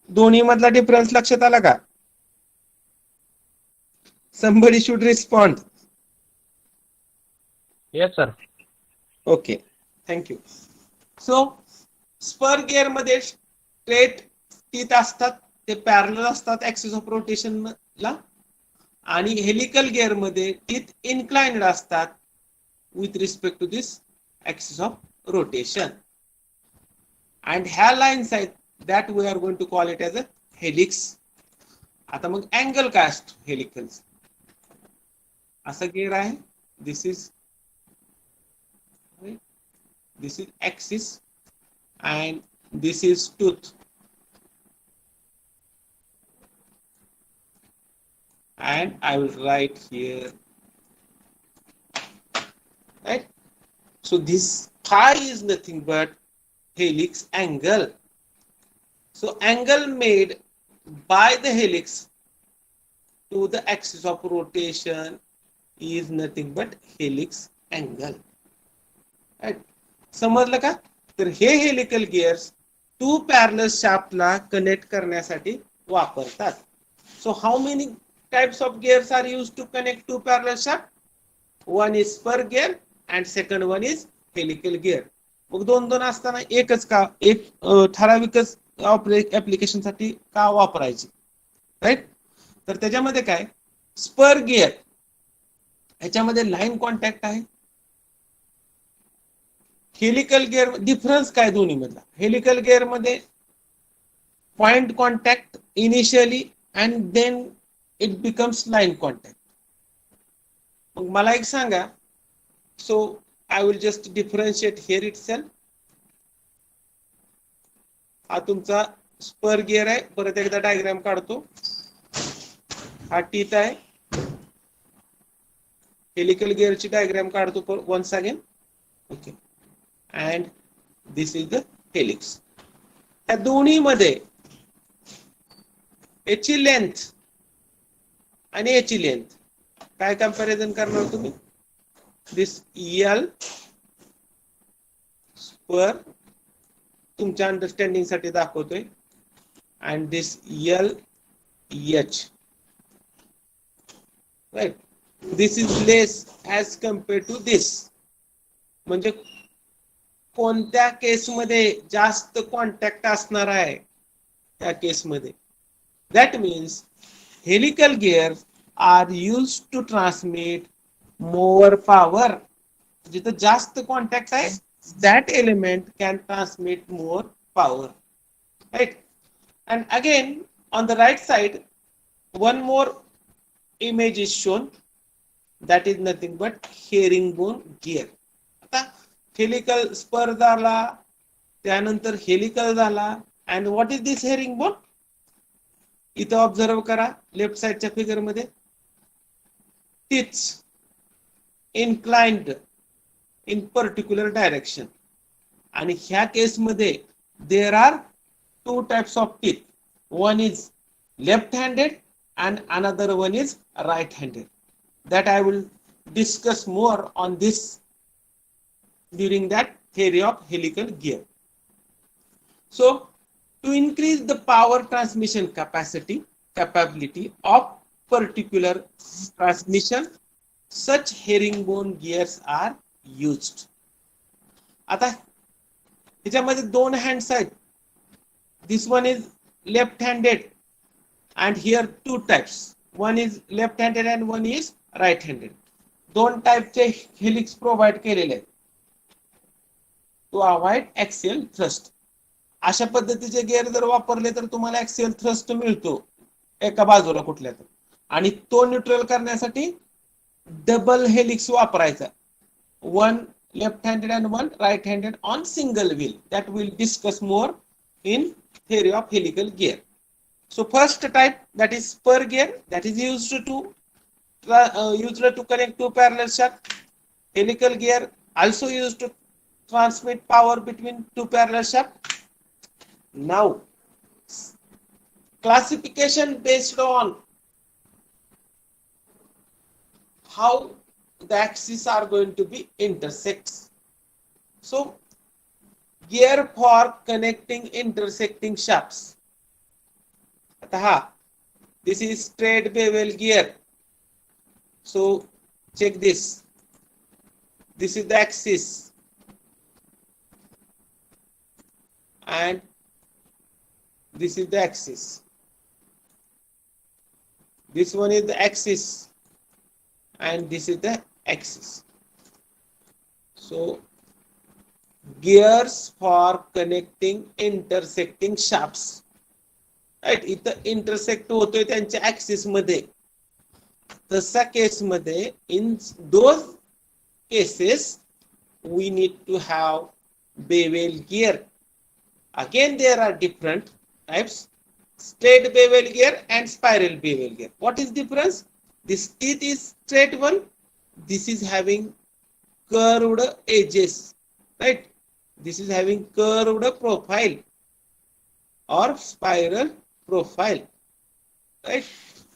दोन्ही मधला डिफरन्स लक्षात आला का? somebody should respond. Yes, sir. Okay, thank you. So spur gear मध्ये स्ट्रेट टीथ असतात, ते पॅरलल असतात ऍक्सिस ऑफ रोटेशन ला. आणि हेलिकल गिअर मध्ये टीथ इन्क्लाइन्ड असतात with respect to this axis of rotation. And ह्या लाईन्स आहेत that we are going to call it as a helix. आता मग अँगल काय असतो हेलिकल? असं गिअर आहे. This is axis and this is tooth. and I will write here, right? So this phi is nothing but helix angle. So angle made by the helix to the axis of rotation is nothing but helix angle. Right? समजलं का? तर हे helical gears to parallel शाफ्टला connect करण्यासाठी वापरतात. So how many types of gears are used to connect to parallel shaft? One is spur gear and second one is helical gear. मग दोन दोन असताना एकच का? एक ठराविकच ऍप्लिकेशन साठी का वापरायची? राईट. तर त्याच्यामध्ये काय, स्पर गिअर ह्याच्यामध्ये लाईन कॉन्टॅक्ट आहे. हेलिकल गिअर डिफरन्स काय दोन्ही मधला? हेलिकल गिअर मध्ये point contact initially and then it becomes line contact. मग मला एक सांगा, so I will just differentiate here itself. हा तुमचा स्पर गिअर आहे. परत एकदा डायग्राम काढतो. हा टीथ आहे. हेलिकल गिअरची डायग्राम काढतो once again. Okay. and this is the helix. या दोन्ही मध्ये याची लेंथ आणि याची लेंथ काय कंपॅरिझन करणार तुम्ही? दिस एल स्पर तुमच्या अंडरस्टँडिंग साठी दाखवतोय and this L H. Right. This is less as compared to this. म्हणजे कोणत्या केसमध्ये जास्त कॉन्टॅक्ट असणार आहे त्या केसमध्ये. That means helical gear are used to transmit more power. जिथं जास्त कॉन्टॅक्ट आहे that element can transmit more power, right? And again on the right side one more image is shown, that is nothing but herringbone gear. आता helical spur झाला, त्यानंतर helical झाला, and what is this herringbone? इथं observe करा left साइडच्या figure मध्ये, tips inclined in particular direction. आणि ह्या केस मध्ये there are two types of teeth. One is left handed and another one is right handed. That I will discuss more on this during that theory of helical gear. So to increase the power transmission capability of particular transmission, such herringbone gears are used. आता ह्याच्यामध्ये दोन hands आहेत. This one is left handed and here two types. One is left handed and one is right handed. दोन टाइपचे helix provide केलेले आहेत to avoid axial thrust. अशा पद्धतीचे gear जर वापरले तर तुम्हाला ऍक्सियल थ्रस्ट मिळतो एका बाजूला कुठल्या तर, आणि तो न्यूट्रल करण्यासाठी डबल हेलिक्स वापरायचा. One left handed and one right handed on single wheel. That will discuss more in theory of helical gear. So first type, that is spur gear, that is used to connect two parallel shafts. Helical gear also used to transmit power between two parallel shafts. Now classification based on how the axes are going to be intersects. So gear for connecting intersecting shafts. Ataha, this is straight bevel gear. So check this. This is the axis and this is the axis. This one is the axis and this is the axis. So gears for connecting intersecting shafts. Right, इथं intersect होतोय त्यांच्या axis मध्ये. तसा case मध्ये in those cases we need to have bevel gear. Again there are different types. straight bevel gear and spiral bevel gear. What is difference? This teeth is straight one. This is having curved edges, right? This is having curved profile or spiral profile, right?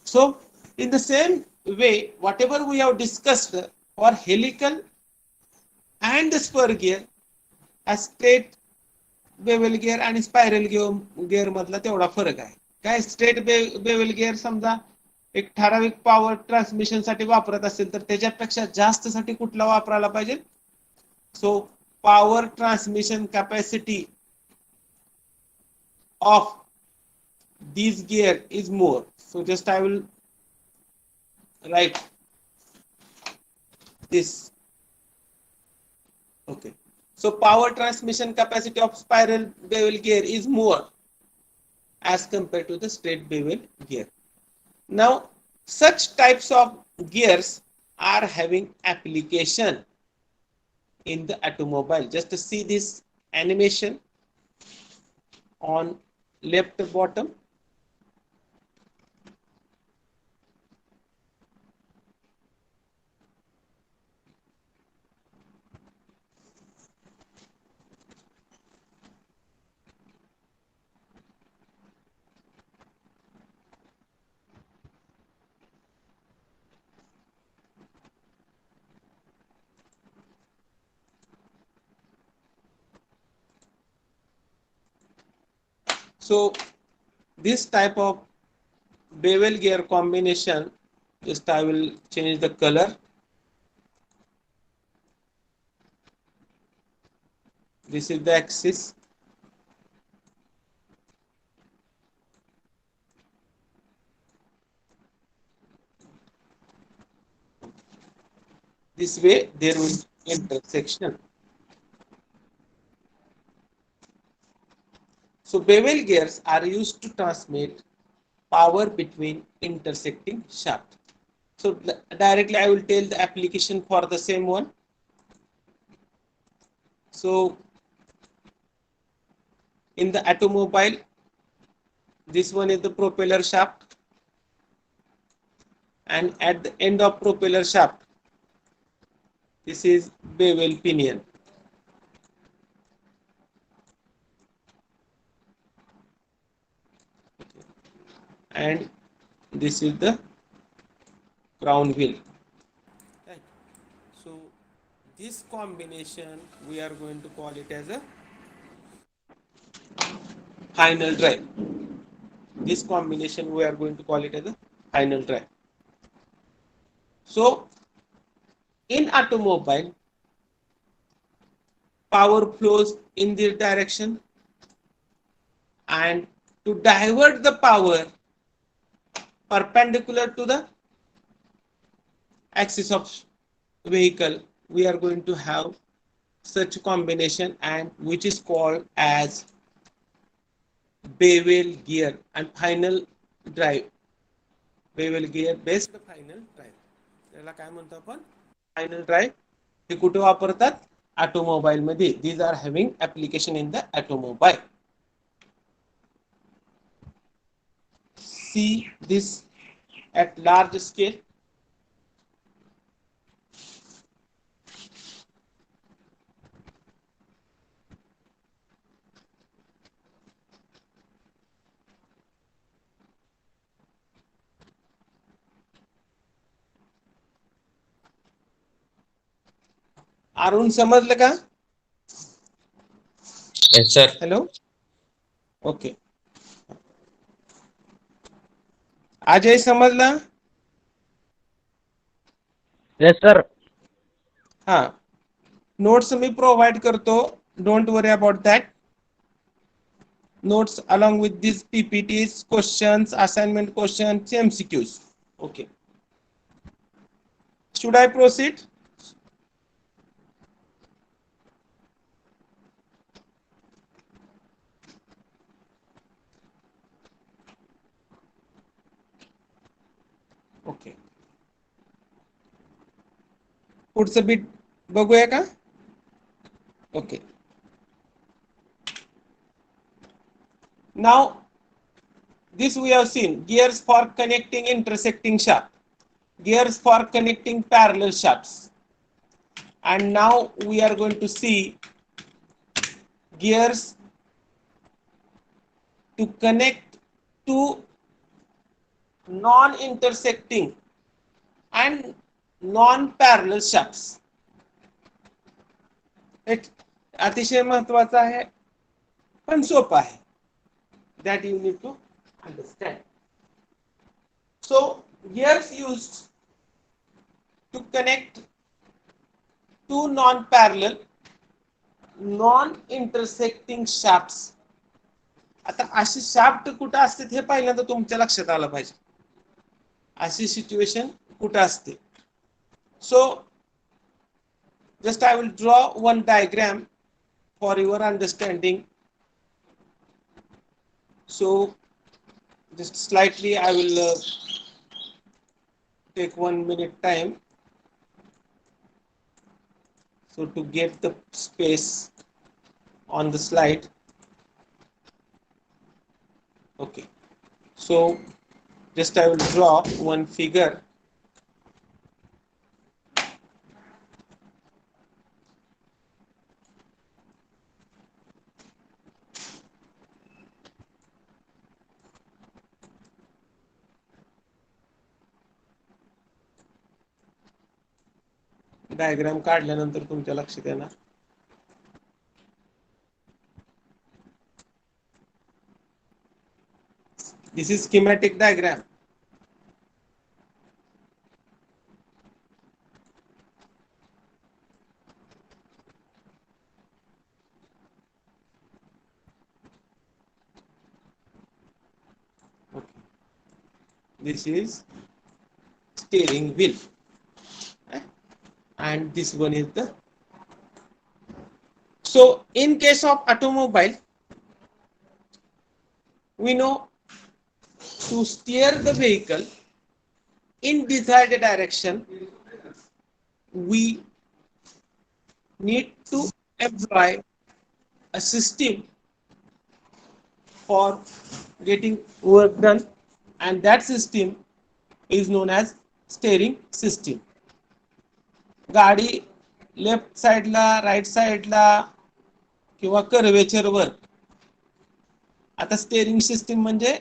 So in the same way, whatever we have discussed for helical and spur gear, as straight Wavell gear आणि spiral gear मधला तेवढा फरक आहे. काय straight Wavell gear समजा एक ठराविक power transmission साठी वापरत असेल तर त्याच्यापेक्षा जास्त साठी कुठला वापरायला पाहिजे. So power transmission capacity of this gear is more. So just I will write this. Okay. So power transmission capacity of spiral bevel gear is more as compared to the straight bevel gear. Now such types of gears are having application in the automobile. Just to see this animation on left bottom. So this type of bevel gear combination, just I will change the color. This is the axis. This way there will be intersection. So bevel gears are used to transmit power between intersecting shaft. So directly I will tell the application for the same one. So in the automobile, this one is the propeller shaft, and at the end of propeller shaft, this is bevel pinion. And this is the crown wheel. Right. So this combination we are going to call it as a final drive. This combination we are going to call it as a final drive. So in automobile, power flows in this direction, and to divert the power perpendicular to the axis of vehicle, we are going to have such combination, and which is called as bevel gear and final drive. Bevel gear based final drive. त्याला काय म्हणतो आपण? Final drive. हे कुठे वापरतात? Automobile मध्ये. These are having application in the automobile. See this at large scale. Arun समजलं का? Yes, sir. Hello. Okay. Ajay समजला? Yes, sir. हा. नोट्स मी प्रोव्हाइड करतो. Don't worry about that. Notes along with these PPTs, questions, assignment questions, MCQs. Okay. Should I proceed? Okay. पुढचं beat बघूया का? Okay. Now this we have seen gears for connecting intersecting shaft, gears for connecting parallel shafts, and now we are going to see gears to connect two non-intersecting and non-parallel shafts. अतिशय महत्वाचा आहे पण सोपा आहे. That you need to understand. So gears used to connect two non-parallel, non-intersecting shafts. आता अशी shaft कुठे असते हे पहिल्यांदा तुमच्या लक्षात आलं पाहिजे. अशी सिच्युएशन कुठे असते. So just I will draw one diagram for your understanding. So just slightly I will take 1 minute time so to get the space on the slide. Okay, so just I will draw one figure. Diagram काढल्यानंतर तुमच्या लक्षात येणार. This is schematic diagram. Okay. This is steering wheel. And this one is the. So in case of automobile, we know to steer the vehicle in desired direction, we need to employ a system for getting work done, and that system is known as steering system. गाडी left साइडला, right साइडला किंवा curvature वर. आता steering system म्हणजे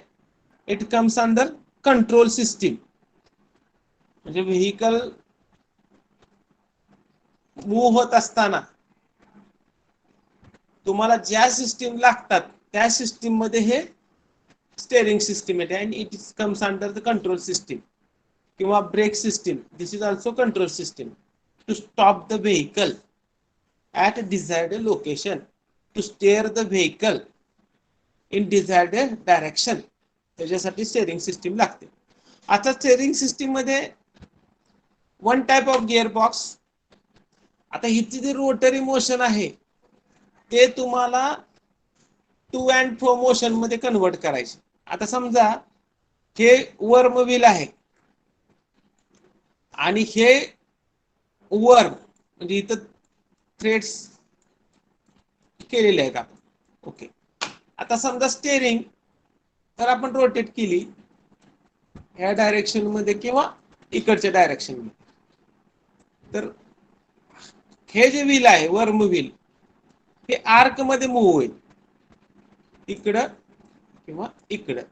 it comes under control system. म्हणजे vehicle move होत असताना तुम्हाला ज्या सिस्टीम लागतात त्या सिस्टीम मध्ये हे स्टेअरिंग सिस्टीम येते आणि it comes under the control system. किंवा brake system, this is also control system. To stop the vehicle at a desired location, to steer the vehicle in desired direction, त्याच्यासाठी steering system लागते. आता steering system मध्ये one type of gear box. आता हिची जी rotary motion आहे ते तुम्हाला two and fro motion मध्ये कन्वर्ट करायचे. आता समजा हे वर्म व्हील आहे आणि हे वर म्हणजे इथं थ्रेड्स केलेले आहेत आपण. ओके, आता समजा स्टेअरिंग तर आपण रोटेट केली ह्या डायरेक्शन मध्ये किंवा इकडच्या डायरेक्शन मध्ये, तर हे जे व्हील आहे वर्म व्हील हे आर्क मध्ये मूव्ह होईल इकडं किंवा इकडं.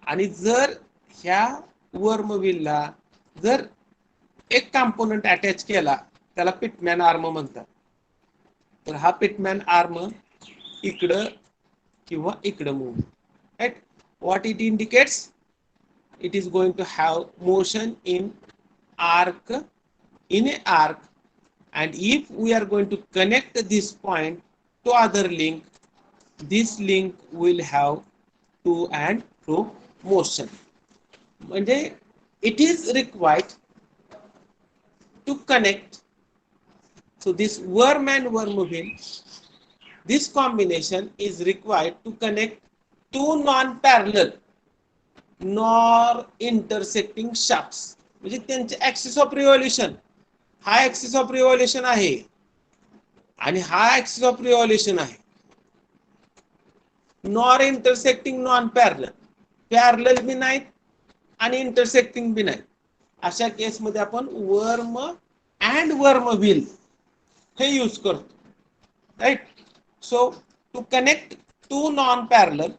आणि जर ह्या वर्म व्हीलला जर एक कंपोनेंट अटॅच केला त्याला पिटमॅन आर्म म्हणतात, तर हा पिटमॅन आर्म इकडं किंवा इकडं move. Right, what it indicates, it is going to have motion in arc, in a arc, and if we are going to connect this point to other link, this link will have to and fro motion. म्हणजे it is required to connect. So this worm and worm wheel, this combination is required to connect two non-parallel nor intersecting shafts. म्हणजे त्यांचे axis of revolution, हा axis of revolution आहे आणि हा axis of revolution आहे. Nor intersecting non parallel. Parallel बी नाहीत आणि इंटरसेक्टिंग बी नाहीत. अशा केसमध्ये आपण वर्म अँड वर्म व्हील हे यूज करतो. Right. So to connect to non parallel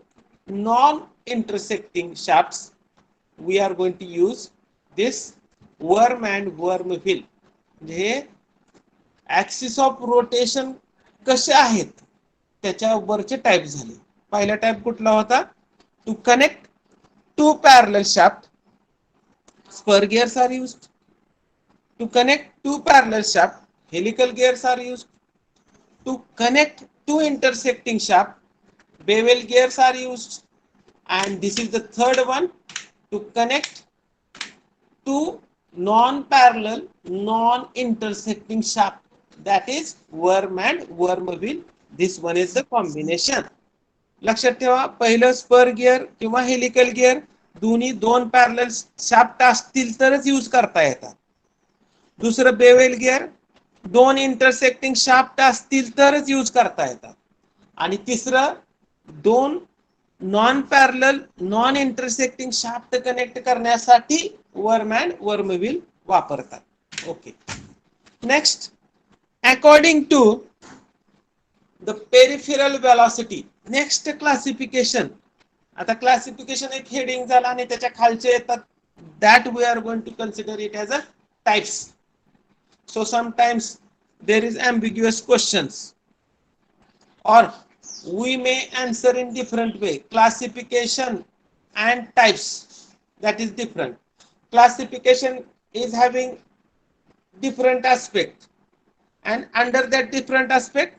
non intersecting shafts we are going to use this worm and worm wheel. म्हणजे ऍक्सिस ऑफ रोटेशन कसे आहेत त्याच्यावरचे टाइप झाले. पहिला टाइप कुठला होता? To connect two parallel shaft, spur gears are used. To connect two parallel shaft, helical gears are used. To connect two intersecting shaft, bevel gears are used. And this is the third one, to connect two non-parallel, non-intersecting shaft, that is worm and worm wheel. This one is the combination. लक्षात ठेवा, पहिलं spur gear किंवा helical gear दोन्ही दोन parallel shaft असतील तरच use करता येतात. दुसरं बेवेल गिअर दोन इंटरसेक्टिंग शाफ्ट असतील तरच यूज करता येतात. आणि तिसरं दोन non parallel non intersecting shaft connect करण्यासाठी वर्म अँड वर्म व्हील वापरतात. Okay. Next, according to the peripheral velocity. Next classification. आता classification एक heading झाला आणि त्याच्या खालचे येतात. That we are going to consider it as a types. So sometimes there is ambiguous questions or we may answer in different way. Classification and types, that is different. Classification is having different aspect and under that different aspect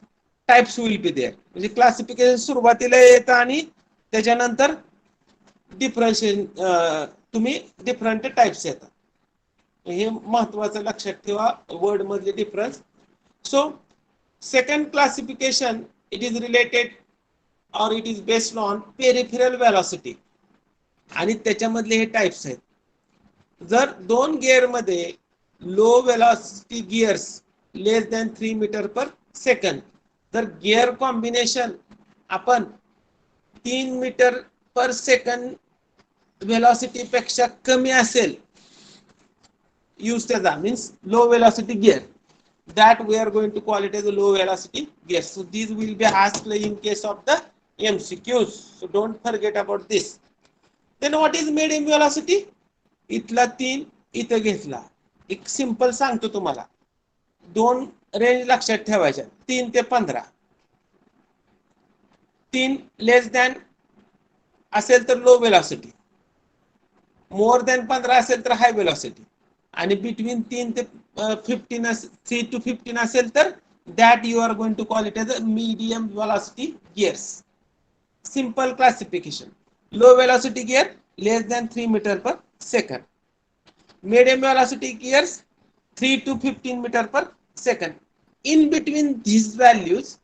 types will be there. म्हणजे classification सुरुवातीला येतं आणि त्याच्यानंतर differentiation तुम्ही different types येतात. हे महत्वाचं लक्षात ठेवा वर्ड मधले difference. So second classification it is related और it is based on peripheral velocity आणि त्याच्यामधले हे टाइप्स आहेत. जर दोन गिअर मध्ये low velocity gears less than 3 metre per second, जर गिअर कॉम्बिनेशन आपण 3 मीटर पर सेकंड वेलॉसिटी पेक्षा कमी असेल यूज त्याचा means low velocity gear, that we are going to call it as a low velocity gear. So these will be asked in case of the MCQs. So don't forget about this. Then what is medium velocity? इथला 3 इथं घेतला. एक simple सांगतो तुम्हाला. दोन range लक्षात ठेवायच्या 3 ते 15. 3 लेस दॅन असेल तर लो वेलॉसिटी, मोर दॅन 15 असेल तर हाय वेलॉसिटी आणि बिटवीन 3 ते 15 3 to 15 असेल तर that you are going to call it as a medium velocity gears. Simple classification. Low velocity gear less than 3 meter per second. Medium velocity gears 3 to 15 meter per second. In between these values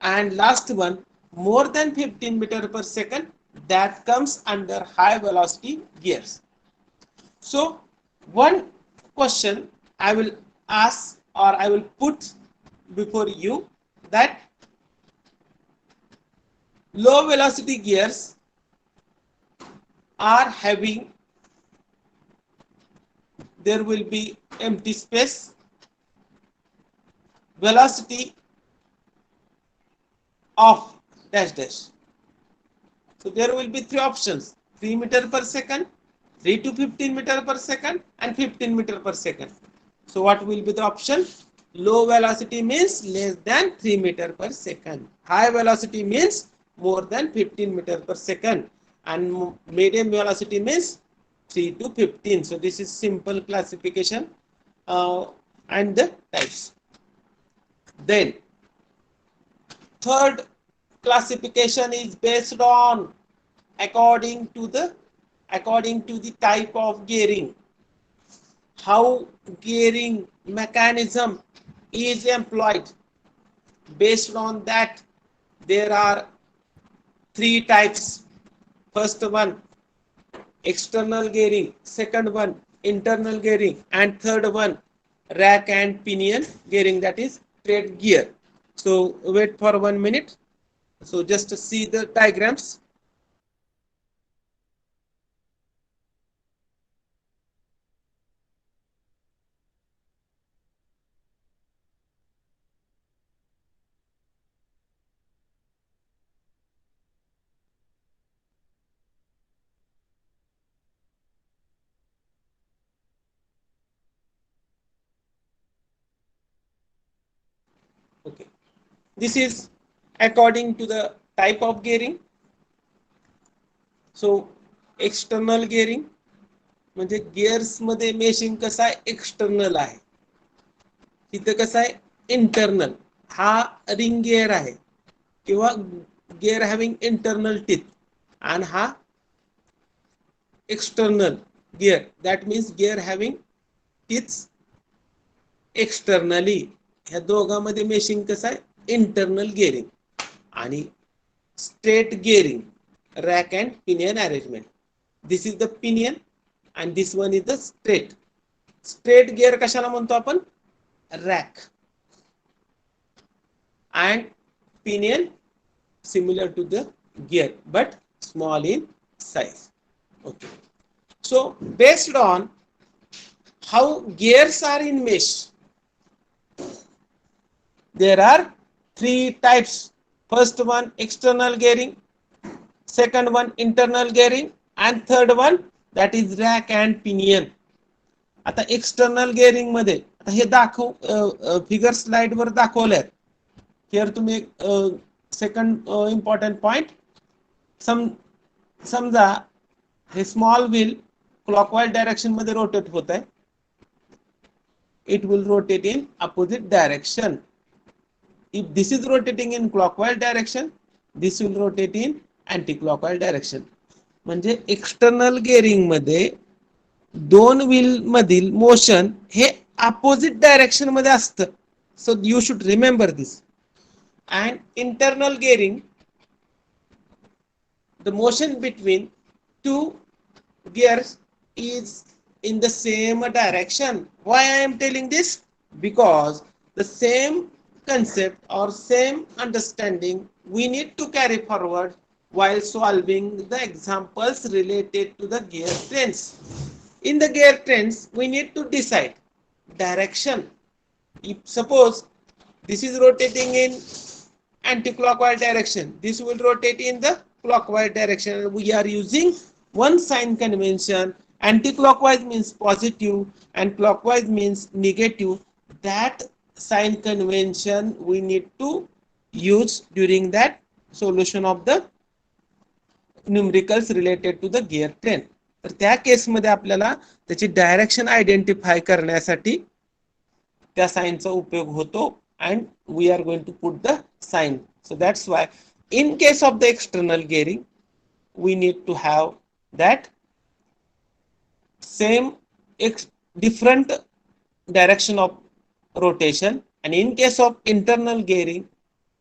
and last one more than 15 meter per second, that comes under high velocity gears. So one question I will ask or I will put before you, that low velocity gears are having, there will be empty space, velocity of dash dash. So there will be three options: 3 meter per second, 3 to 15 meter per second, and 15 meter per second. So what will be the option? Low velocity means less than 3 meter per second. High velocity means more than 15 meter per second. And medium velocity means 3 to 15. So this is simple classification and the types. Then third classification is based on according to the type of gearing, how gearing mechanism is employed. Based on that there are three types. First one external gearing, second one internal gearing, and third one rack and pinion gearing, that is tread gear. So wait for 1 minute. So just to see the diagrams. Okay. This is according to the type of gearing. So external gearing म्हणजे gears मध्ये meshing कसा external आहे, इथं कसं आहे internal. हा ring gear आहे किंवा गिअर हॅव्हिंग इंटरनल टीथ, आणि हा external gear, that means gear having teeth externally. ह्या दोघांमध्ये मेशिंग कसं आहे इंटरनल गिअरिंग. आणि straight gearing, rack and pinion arrangement. This is the pinion and this one is the straight. Straight gear कशाला म्हणतो आपण, rack. and pinion similar to the gear but small in size. Okay, so based on how gears are in mesh, there are three types. First one external gearing, second one internal gearing, and third one that is rack and pinion. आता external gearing मध्ये आता हे दाखव figure slide were दाखवल्यात. Here तुम्ही second important point, समजा हे small wheel clockwise direction मध्ये rotate होत आहे. It will rotate in opposite direction. If this is rotating in clockwise direction, this will rotate in anti clockwise direction. म्हणजे external gearing मध्ये दोन wheel मधील motion हे opposite direction मध्ये असतं. So you should remember this. And internal gearing, the motion between two gears is in the same direction. Why I am telling this? Because the same concept or same understanding we need to carry forward while solving the examples related to the gear trends. In the gear trends, we need to decide direction. If suppose this is rotating in anti-clockwise direction, this will rotate in the clockwise direction. We are using one sign convention. Anti-clockwise means positive and clockwise means negative. That sign convention we need to use during that solution of the numericals related to the gear trend. तर त्या केसमध्ये आपल्याला त्याची direction identify करण्यासाठी त्या साइनचा उपयोग होतो. and we are going to put the sign. So that's why in case of the external gearing, we need to have that same different direction of rotation, and in case of internal gearing,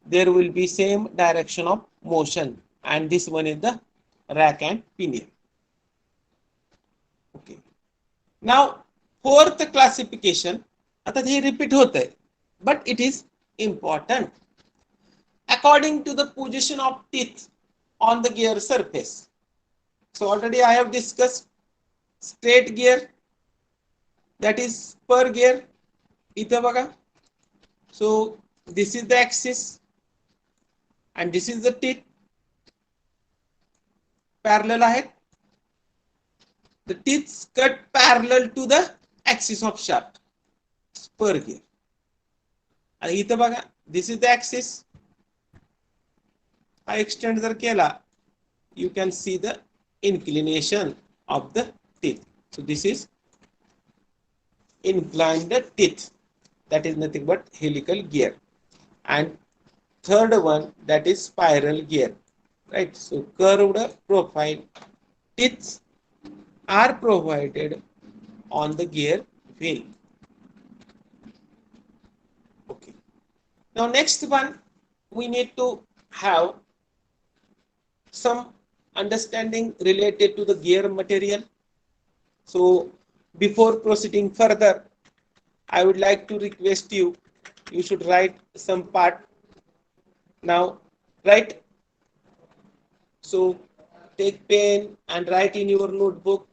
there will be same direction of motion, and this one is the rack and pinion. Okay, now fourth classification, आता हे repeat होत आहे but it is important. According to the position of teeth on the gear surface. So already I have discussed straight gear, that is per gear. इथे बघा. So this is the axis and this is the teeth. Parallel आहेत. The teeth cut parallel to the axis of shaft. Per gear. आणि इथं बघा, this is the axis. हा extend जर केला, you can see the inclination of the teeth. So this is inclined teeth, that is nothing but helical gear. And third one, that is spiral gear, right? So curved profile teeth are provided on the gear wheel. Now next one, we need to have some understanding related to the gear material. So before proceeding further, I would like to request you, you should write some part now, right? So take pen and write in your notebook.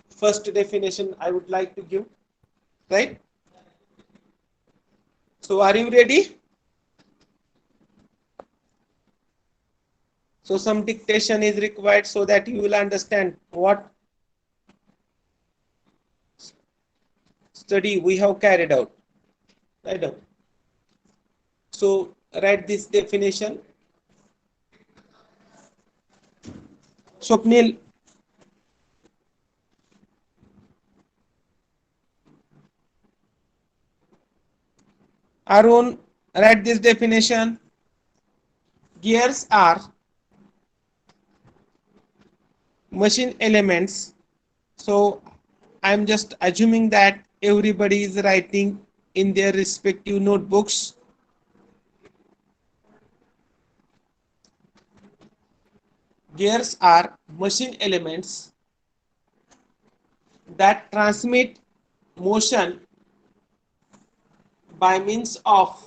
First definition I would like to give, right? So are you ready? So some dictation is required so that you will understand what study we have carried out. Right now. So write this definition. Swapnil. Arun, write this definition. Gears are machine elements. So I'm just assuming that everybody is writing in their respective notebooks. Gears are machine elements that transmit motion by means of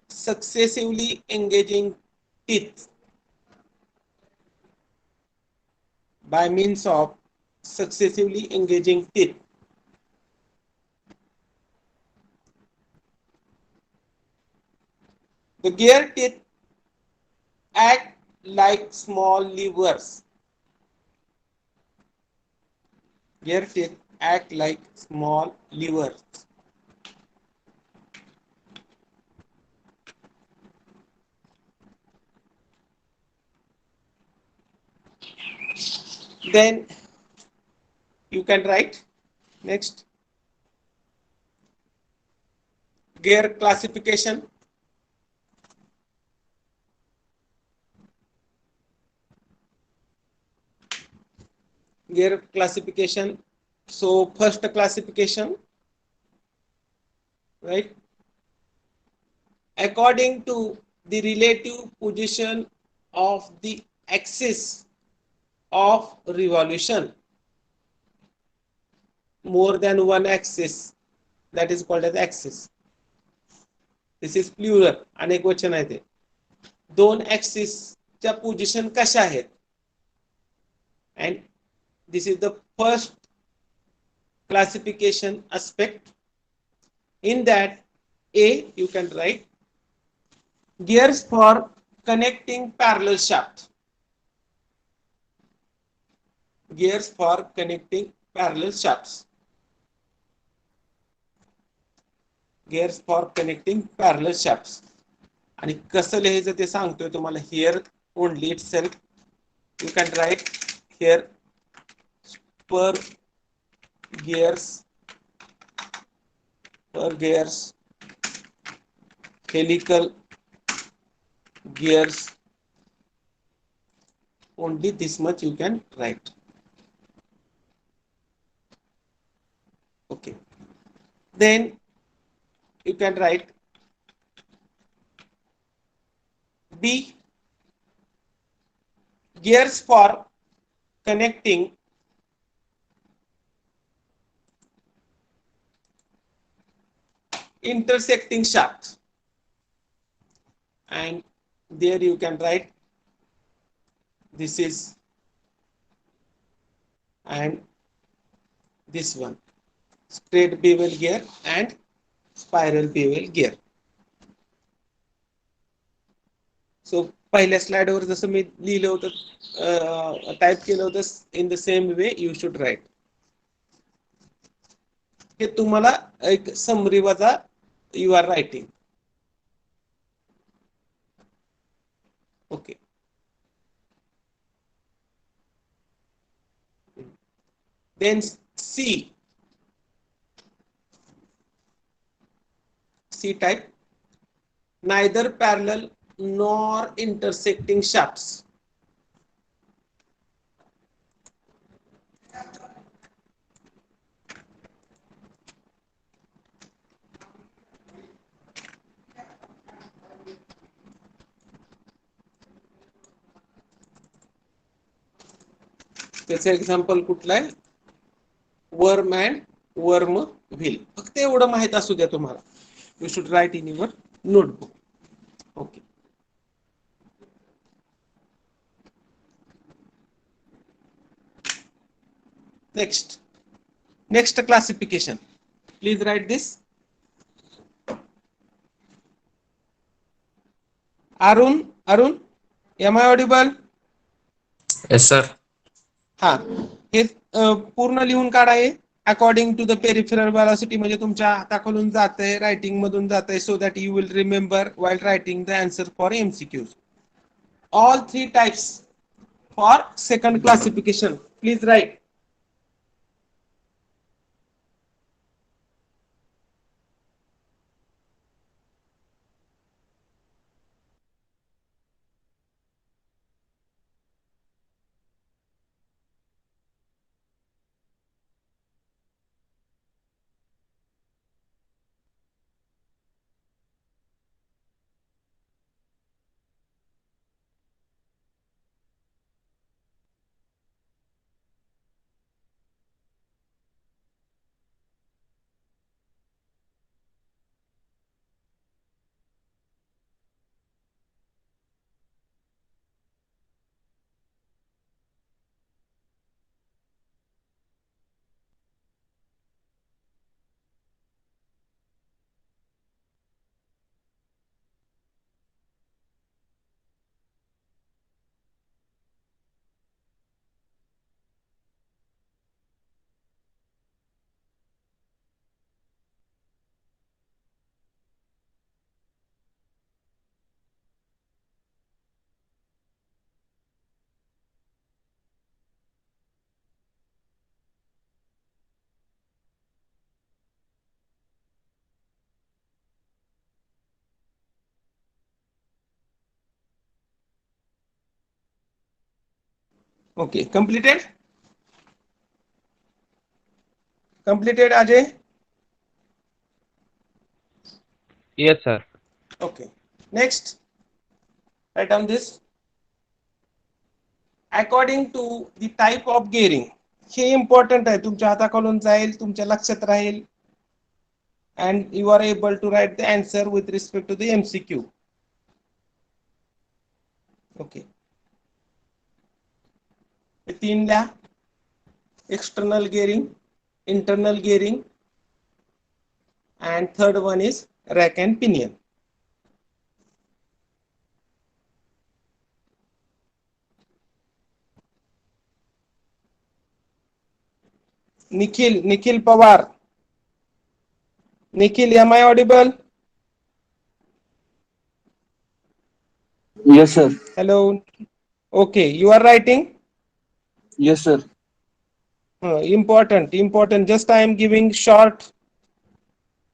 successively engaging teeth. By means of successively engaging teeth. The gear teeth act like small levers. Gear teeth act like small levers. Then you can write next. Gear classification. Gear classification. So first classification, right? According to the relative position of the axis of revolution. More than one axis, that is called as axis. This is plural, अनेक वचन आहे ते. दोन axis च्या position कशा आहेत? And this is the first classification aspect. In that, A, you can write gears for connecting parallel shaft. Gears for connecting parallel shafts. Gears for connecting parallel shafts. आणि कसं लिहायचं ते सांगतोय तुम्हाला. Here only itself you can write here per gears helical gears. Only this much you can write. Okay. Then you can write B, gears for connecting intersecting shafts. And there you can write this is and this one, straight bevel gear and spiral bevel gear. So पहिल्या slide वर जसं मी लिहिलं होतं, type केलं होतं, in the same way you should write. हे तुम्हाला एक summary वजा you are writing. Okay. Then C type, neither parallel nor intersecting shafts. त्याचं एक्झाम्पल कुठलं आहे? Worm and worm wheel. फक्त एवढं माहित असू द्या तुम्हाला. You should write in your notebook. Okay. Next classification. Please write this. Arun, am I audible? Yes, sir. हा, हे पूर्ण लिहून काढा. According to the peripheral velocity म्हणजे तुमच्या हाताखालून जाते, रायटिंग मधून जाते, so that you will remember while writing the answer for MCQs. All three types for second classification. Please write. Okay, completed. Completed, Ajay. Yes, sir. Okay. Next, write down this. According to the type of gearing. हे important आहे, तुमच्या हाताखालून जाईल, तुमच्या लक्षात राहील, and you are able to write the answer with respect to the MCQ. Okay. तीन लिहा. External gearing, internal gearing, and third one is rack and pinion. Nikhil Pawar. Nikhil, am I audible? Yes, sir. Hello. Okay, you are writing. Yes, sir. Important. Just I am giving short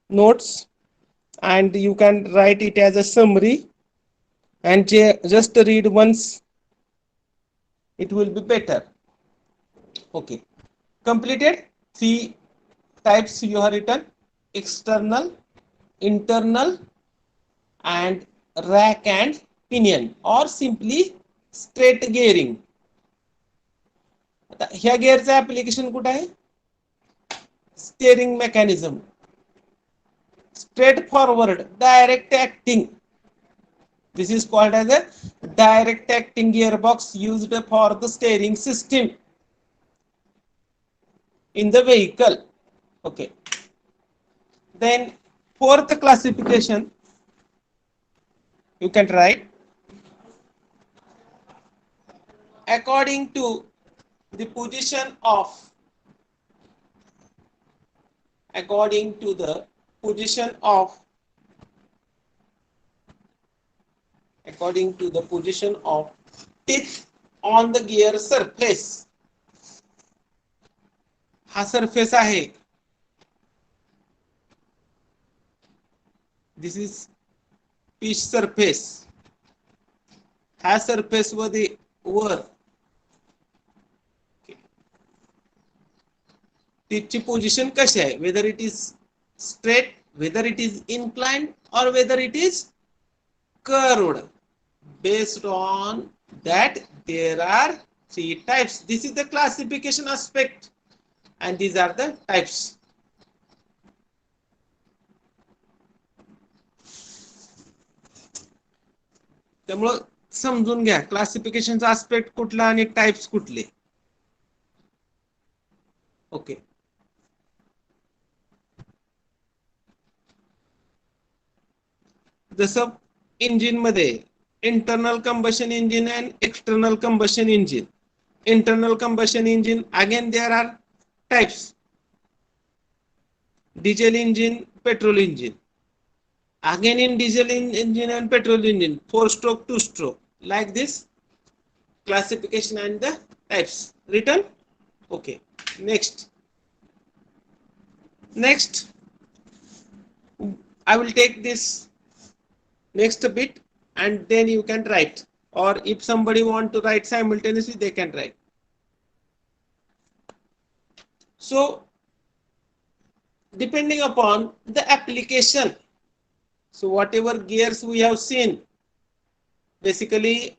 notes, and you can write it as a summary, and just read once. It will be better. Okay. Completed. 3 types you have written: external, internal, and rack and pinion, or simply straight gearing. आता ह्या gearचं application कुठे आहे? Steering mechanism. Straightforward, direct acting. This is called as a direct acting gearbox used for the steering system in the vehicle. Okay. Then fourth classification, you can write according to the position of teeth on the gear surface. हा surface आहे. This is pitch surface. ह्या surface मध्ये वर टीथची position कशी आहे, whether it is straight, whether it is inclined, or whether it is curved. Based on that, there are 3 types. This is the classification aspect, and these are the types. त्यामुळे समजून घ्या क्लासिफिकेशनचा aspect कुठला आणि types कुठले. Okay. जसं engine मध्ये internal combustion engine and external combustion engine. Internal combustion engine, again there are types. diesel engine, petrol engine. Again in diesel engine and petrol engine, 4-stroke, 2-stroke, like this classification and the types written. Okay, next I will take this next bit and then you can write, or if somebody want to write simultaneously they can write. So depending upon the application, so whatever gears we have seen, basically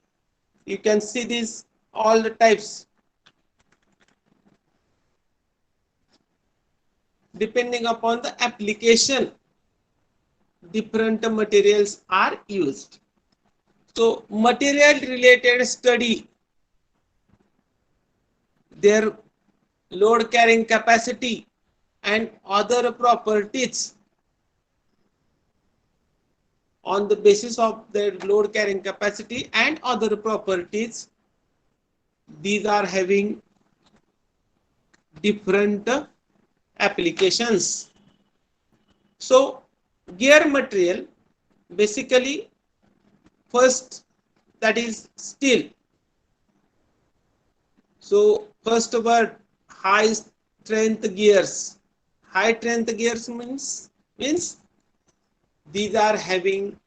you can see these all the types. Depending upon the application, different materials are used. So material related study, their load carrying capacity and other properties. On the basis of their load carrying capacity and other properties, these are having different applications. So gear material, basically first, that is steel. So first word, high strength gears. High strength gears means these are having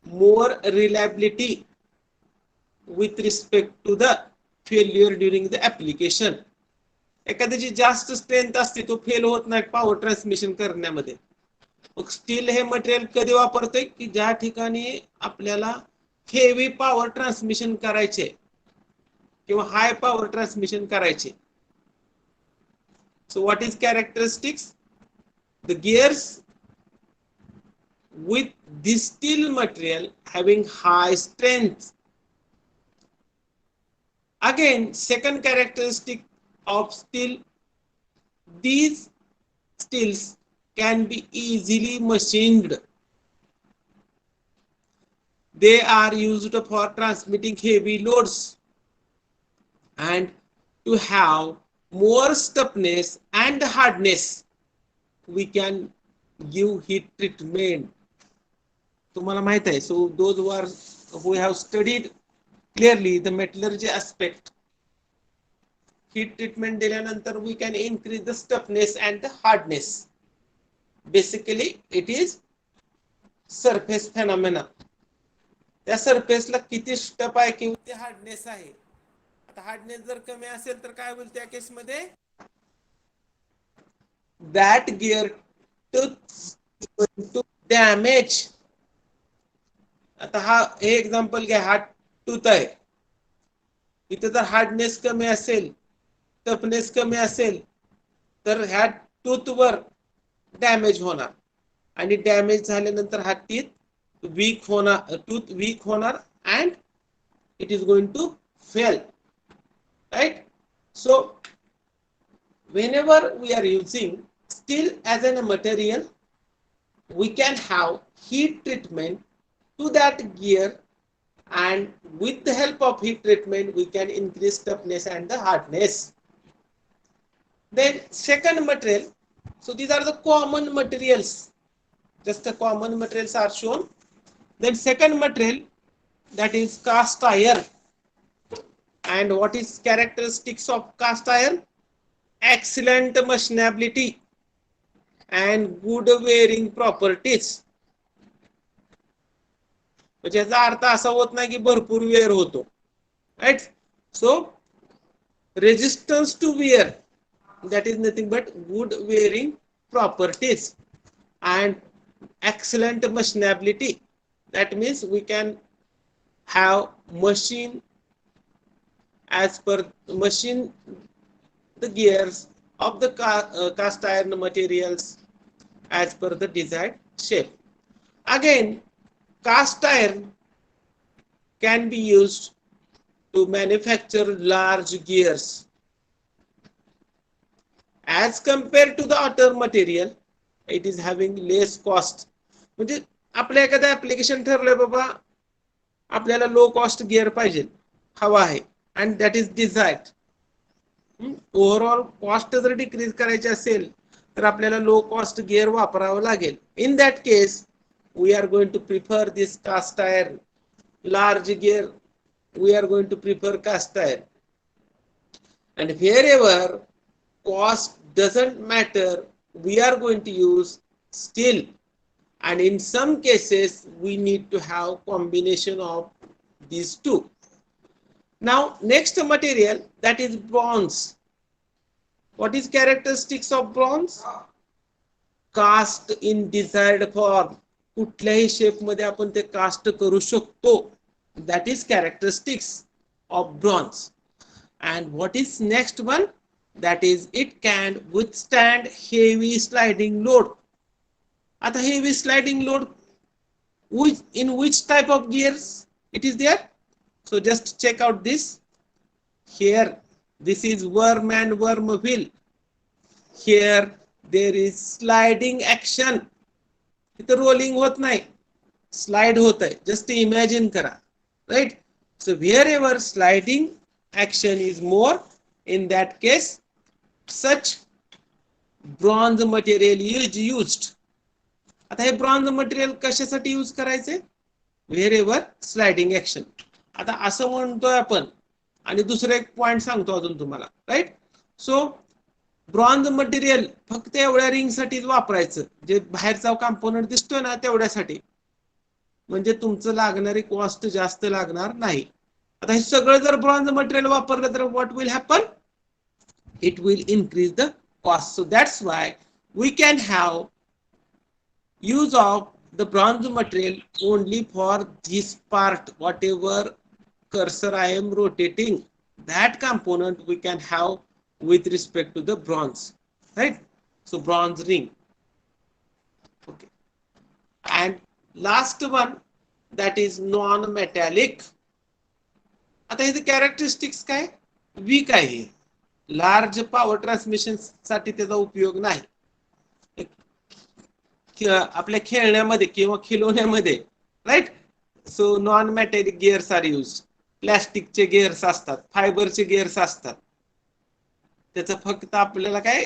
more reliability with respect to the failure during the application. एखाद्याची जास्त strength असते तो fail होत नाही power transmission करण्यामध्ये. मग steel हे material कधी वापरतोय की ज्या ठिकाणी आपल्याला हेवी पॉवर ट्रान्समिशन करायचे किंवा हाय पॉवर ट्रान्समिशन करायचे. So what is characteristics? The gears with this steel material having high strength. Again, second characteristic of steel, these steels can be easily machined. They are used for transmitting heavy loads and to have more stiffness and hardness we can give heat treatment. तुम्हाला माहित आहे, so those who have studied clearly the metallurgy aspect, heat treatment दिल्यानंतर we can increase the stiffness and the hardness. Basically it is surface phenomena. त्या सरफेसला किती stuff आहे किंवा hardness आहे. आता हार्डनेस जर कमी असेल तर काय होईल त्या केस मध्ये? that gear to damage. आता हा हे एक्झाम्पल घ्या, हा टूथ आहे, इथे जर हार्डनेस कमी असेल, टफनेस कमी असेल तर ह्या टूथ वर डॅमेज होणार आणि डॅमेज झाल्यानंतर हा टीथ वीक होणार, टूथ वीक होणार and it is going to fail, right? So whenever we are using steel as a material, we can have heat treatment to that gear, and with the help of heat treatment we can increase toughness and the hardness. Then second material, so these are the common materials, just the common materials are shown. Then second material, that is cast iron. And what is characteristics of cast iron? Excellent machinability and good wearing properties. म्हणजे याचा अर्थ असा होत नाही की भरपूर wear होतो, right? So resistance to wear, that is nothing but good wearing properties and excellent machinability. That means we can have machine as per machine the gears of the cast iron materials as per the desired shape. Again, cast iron can be used to manufacture large gears. As compared to the other material, it is having less cost. म्हणजे आपल्या एखाद्या application ठरलंय बाबा आपल्याला low cost gear पाहिजे, हवा आहे, and that is desired. Overall cost जर decrease करायची असेल तर आपल्याला लो कॉस्ट गिअर वापरावं लागेल. In that case we are going to prefer this cast iron large gear. We are going to prefer cast iron. And wherever cost doesn't matter, we are going to use steel. And in some cases, we need to have combination of these two. Now, next material, that is bronze. What is characteristics of bronze? Cast in desired form. कुठल्याही shape मध्ये आपण ते cast करू शकतो. That is characteristics of bronze. And what is next one? That is it can withstand heavy sliding load. At heavy sliding load, in which type of gears it is there? So just check out this. Here, this is worm and worm wheel. Here there is sliding action. इथं rolling होत नाही, slide होत आहे. Just imagine करा, right? So wherever sliding action is more, in that case such bronze material is used. आता हे bronze material कशासाठी use करायचे? wherever sliding action. आता असं म्हणतोय आपण, आणि दुसरं एक पॉइंट सांगतो अजून तुम्हाला, राइट? सो ब्रॉन्झ मटेरियल फक्त एवढ्या रिंग साठीच वापरायचं, जे बाहेरचा कंपोनंट दिसतोय ना तेवढ्यासाठी, म्हणजे तुमचं लागणारी कॉस्ट जास्त लागणार नाही. आता हे सगळं जर ब्रॉन्झ मटेरियल वापरलं तर what will happen? It will increase the cost. So that's why we can have use of the bronze material only for this part. Whatever cursor I am rotating, that component we can have with respect to the bronze, right? So bronze ring. Okay. And last one, that is non-metallic. आता इथे characteristics काय? Weak आहे. Large power transmission साठी त्याचा उपयोग नाही. आपल्या खेळण्यामध्ये किंवा खिलवण्यामध्ये, right? So non metallic gears are use. प्लॅस्टिकचे गिअर्स असतात, फायबरचे गिअर्स असतात. त्याचा फक्त आपल्याला काय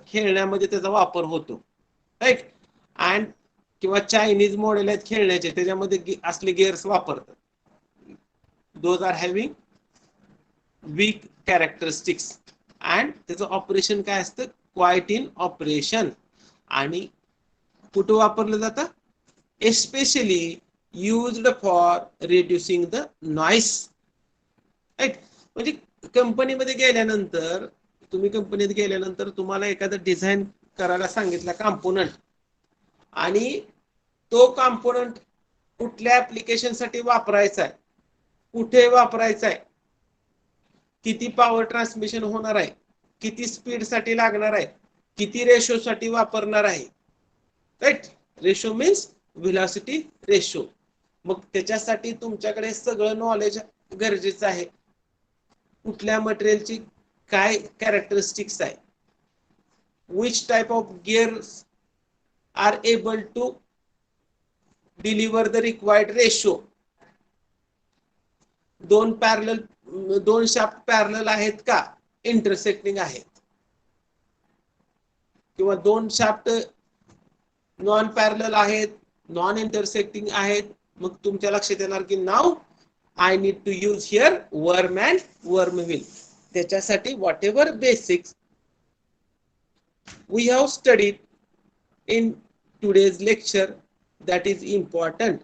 खेळण्यामध्ये त्याचा वापर होतो, राइट? अँड किंवा चायनीज मॉडेल आहेत खेळण्याचे, त्याच्यामध्ये असले गिअर्स वापरतात. Those are having weak characteristics. And त्याचं ऑपरेशन काय असतं? Quiet in operation. आणि कुठं वापरलं जातं? Especially used for reducing the noise, right? म्हणजे कंपनीमध्ये गेल्यानंतर, तुम्ही कंपनीत गेल्यानंतर तुम्हाला एखादं डिझाईन करायला सांगितलं कंपोनंट, आणि तो कंपोनंट कुठल्या ऍप्लिकेशन साठी वापरायचा आहे, कुठे वापरायचा आहे, किती पॉवर ट्रान्समिशन होणार आहे, किती स्पीड साठी लागणार आहे, किती रेशो साठी वापरणार आहे, राइट? Ratio means velocity ratio. मग त्याच्यासाठी तुमच्याकडे सगळं नॉलेज गरजेचं आहे. कुठल्या मटेरियलची काय कॅरेक्टरिस्टिक्स आहे, which type of gears are able to deliver the required ratio. दोन शाफ्ट पॅरलल आहेत का, इंटरसेक्टिंग आहेत, किंवा दोन शाफ्ट नॉन पॅरलल आहेत, नॉन इंटरसेक्टिंग आहेत. मग तुमच्या लक्षात येणार की now I need to use here worm and worm wheel. त्याच्यासाठी whatever basics we have studied in today's lecture, that is important.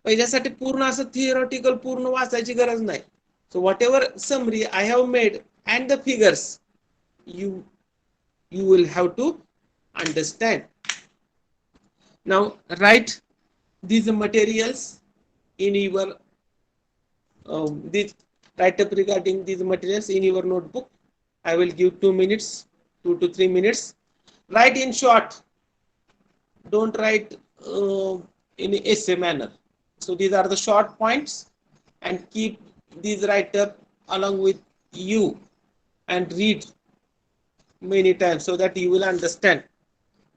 पहिल्यासाठी पूर्ण असं थिअरॉटिकल पूर्ण वाचायची गरज नाही. So whatever summary I have made and the figures you will have to understand. Now write these materials in your write up regarding these materials in your notebook. I will give 2 minutes, 2 to 3 minutes. Write in short, don't write in essay manner. So these are the short points, and keep these write up along with you and read many times so that you will understand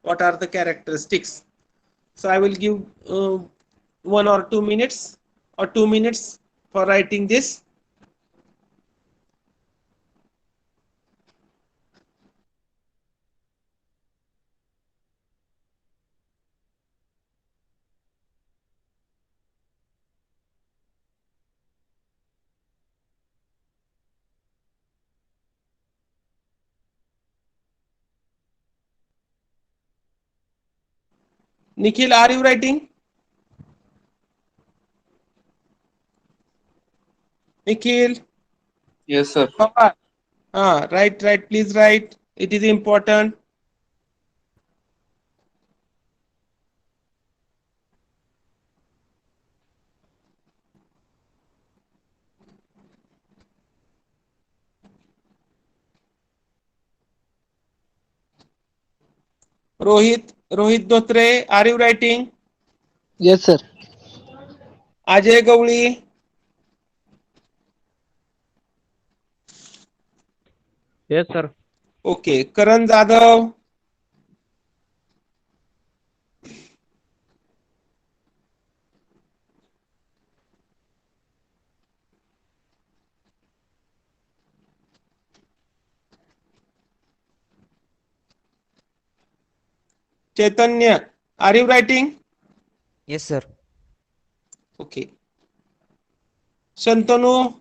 what are the characteristics. So I will give 1 or 2 minutes or 2 minutes for writing this. Nikhil, are you writing? Nikhil, Yes, sir. Papa. Write, please write. It is important. Rohit Dotre, are you writing? Yes, sir. Ajay Gawli, Yes, sir. okay. Karan Jadhav, Chaitanya, are you writing? Yes, sir. Okay. Shantanu,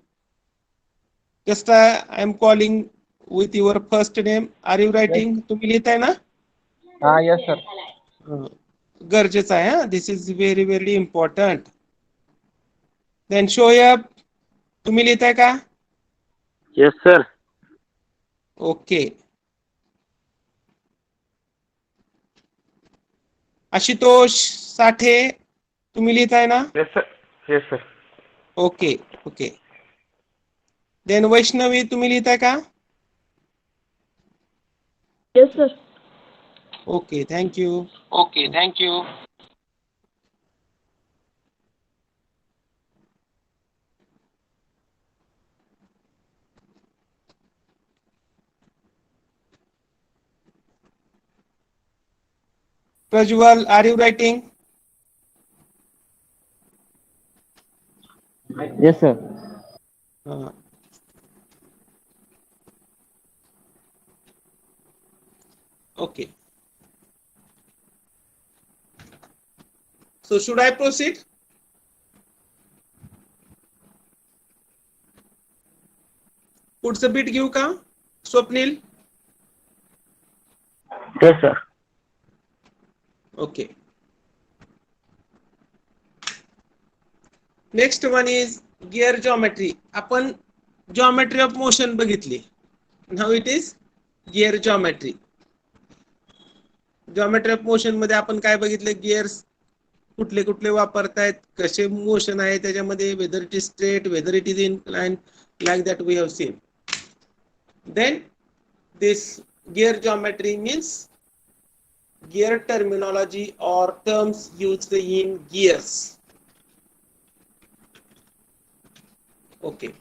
just I am calling with your first name. Are you writing? तुम्ही लिहिताय ना? Yes, sir. गरजेचं आहे हा. This is very very important. Then Shoyab, तुम्ही लिहिताय का? Yes, sir. Okay. Ashutosh Sathe, तुम्ही लिहिताय ना? Yes, sir. Yes, sir. Okay okay. Then Vaishnavi, तुम्ही लिहिताय का? Yes, sir. Okay, thank you. Okay, thank you. Prajwal, are you writing? Yes, sir. Okay. So should I proceed? पुढचं बीट घेऊ का Swapnil? Yes, sir. Okay. Next one is gear geometry. आपण geometry of motion बघितली. Now it is gear geometry. Geometry of motion मध्ये आपण काय बघितलं? गिअर्स कुठले कुठले वापरतायत, कसे मोशन आहे त्याच्यामध्ये, whether it is straight, whether it is inclined, like that we have seen. Then this gear geometry means gear terminology or terms used in gears. Okay.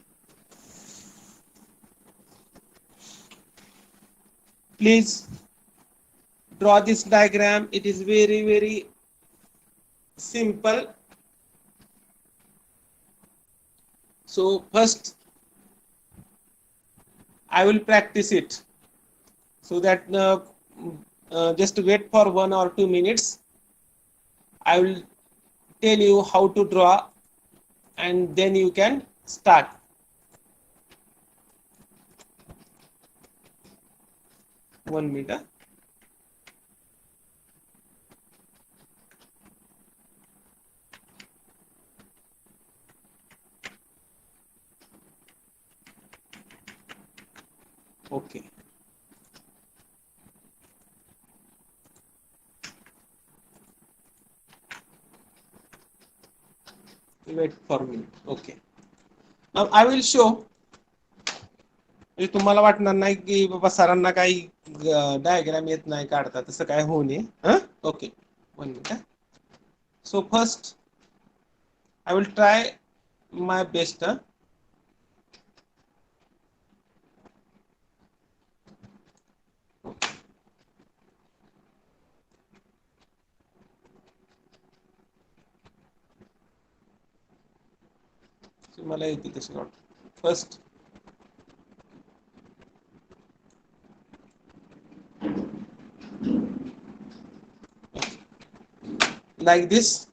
Please draw this diagram. It is very very simple. So first I will practice it, so that just wait for 1 or 2 minutes. I will tell you how to draw and then you can start. One minute. Okay. Wait for me. Okay. Now I will show. म्हणजे तुम्हाला वाटणार नाही की बाबा सरांना काही diagram येत नाही काढता, तसं काय होऊ नये. Okay, 1 minute. So first I will try my best. मला येते तसे वाटतं. First like this.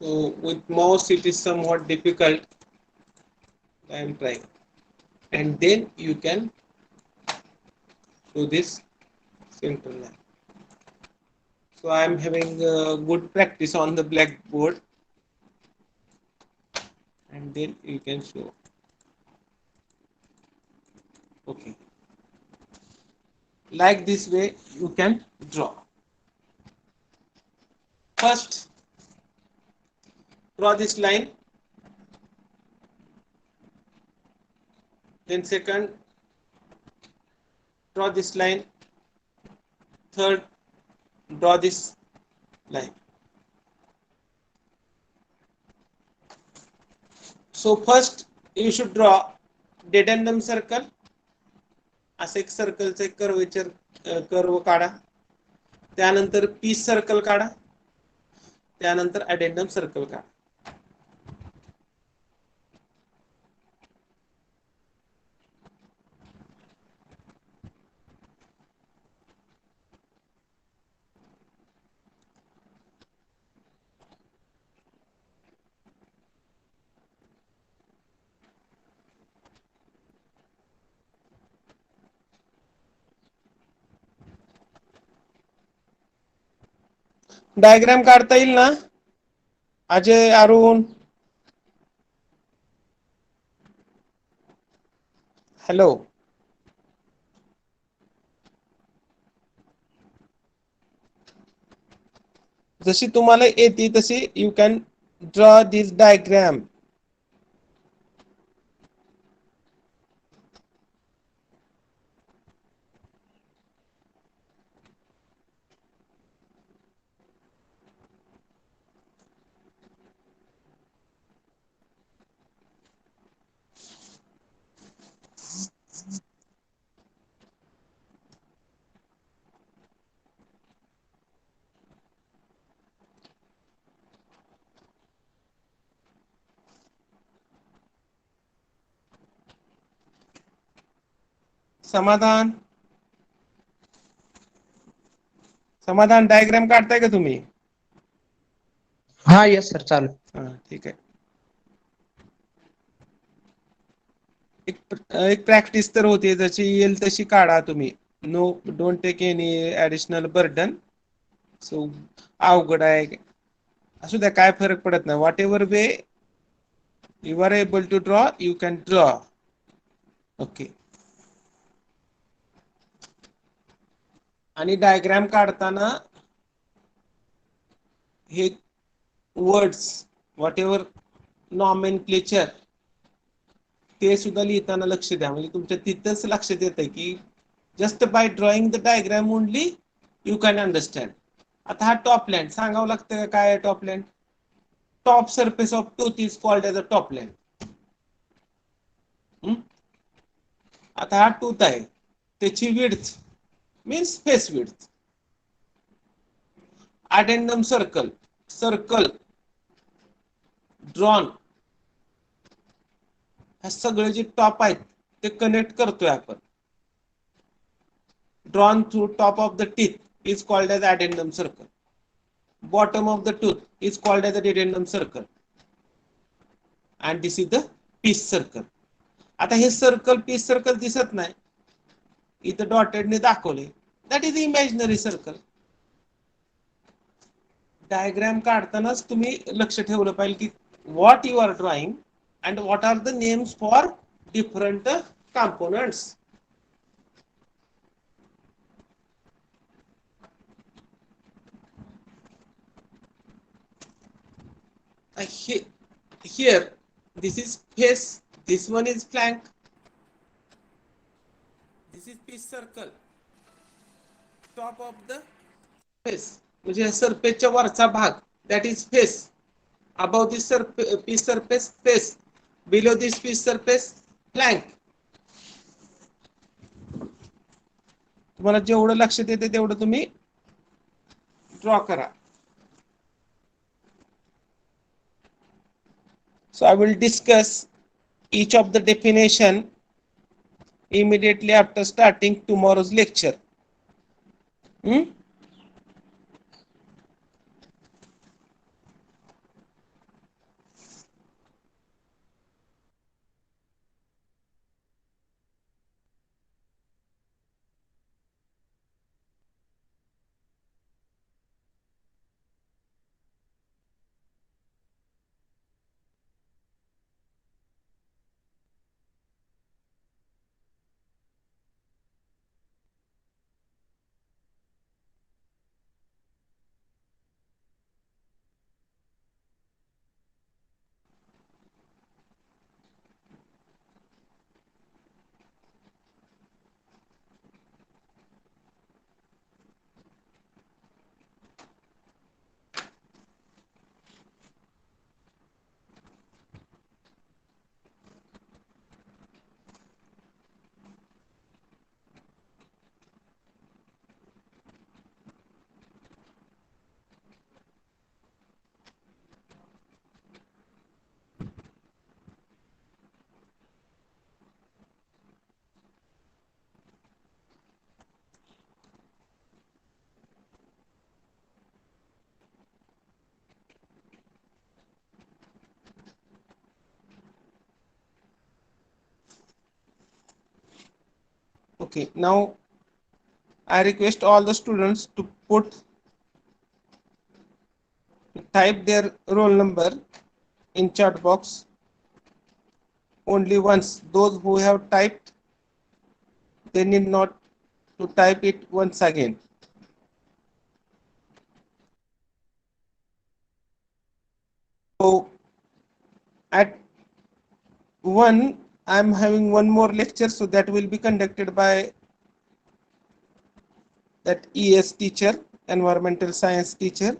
So with mouse it is somewhat difficult. I am trying, and then you can do this center line. So I am having good practice on the blackboard, and then you can show. Okay, like this way you can draw. First, draw this line. Then second, draw this line. Third, draw this line. So first you should draw dedendum circle. असं एक सर्कलचं एक curvature curve काढा. त्यानंतर piece circle काढा. त्यानंतर addendum circle काढा. Diagram काढता येईल ना अजय, अरुण? हॅलो. जशी तुम्हाला येते तशी you can draw this diagram. समाधान, समाधान डायग्राम काढताय का तुम्ही? हाँ यस सर चालू. हा ठीक आहे. एक प्रॅक्टिस तर होते, जशी येईल तशी काढा तुम्ही. No don't take any additional burden. So अवघड आहे असू द्या, काय फरक पडत नाही. Whatever way you are able to draw you can draw. Okay. आणि डायग्राम काढताना हे वर्ड्स व्हॉट एव्हर नॉमेनक्लेचर ते सुद्धा लिहिताना लक्ष द्या. म्हणजे तुमच्या तिथंच लक्षात येतं की just by drawing the diagram only you can understand. आता हा टॉप लँड सांगावं लागतं का काय आहे top land? Top surface of tooth is called as a top land. आता हा टूथ आहे, त्याची width means face width. Addendum circle, circle drawn, हे सगळे जे टॉप आहेत ते कनेक्ट करतोय आपण. Drawn through top of the teeth is called as addendum circle. Bottom of the tooth is called as a dedendum circle. And this is the pitch circle. आता हे circle piece circle दिसत नाही, इथं डॉटेडने दाखवले, that is imaginary circle. Diagram काढतानाच तुम्ही लक्ष ठेवलं पाहिजे की what you are drawing and what are the names for different components. Here this is face, this one is flank, this is piece circle, top of the face म्हणजे सरफेसच्या वरचा भाग, that is face. Above this piece surface, face. Below this piece surface, flank. तुम्हाला जेवढं लक्षात येते तेवढं तुम्ही draw करा. So I will discuss each of the definition immediately after starting tomorrow's lecture. Okay, now I request all the students to type their roll number in chat box only once. Those who have typed, they need not to type it once again. So at 1, I'm having one more lecture, so that will be conducted by that ES teacher, environmental science teacher.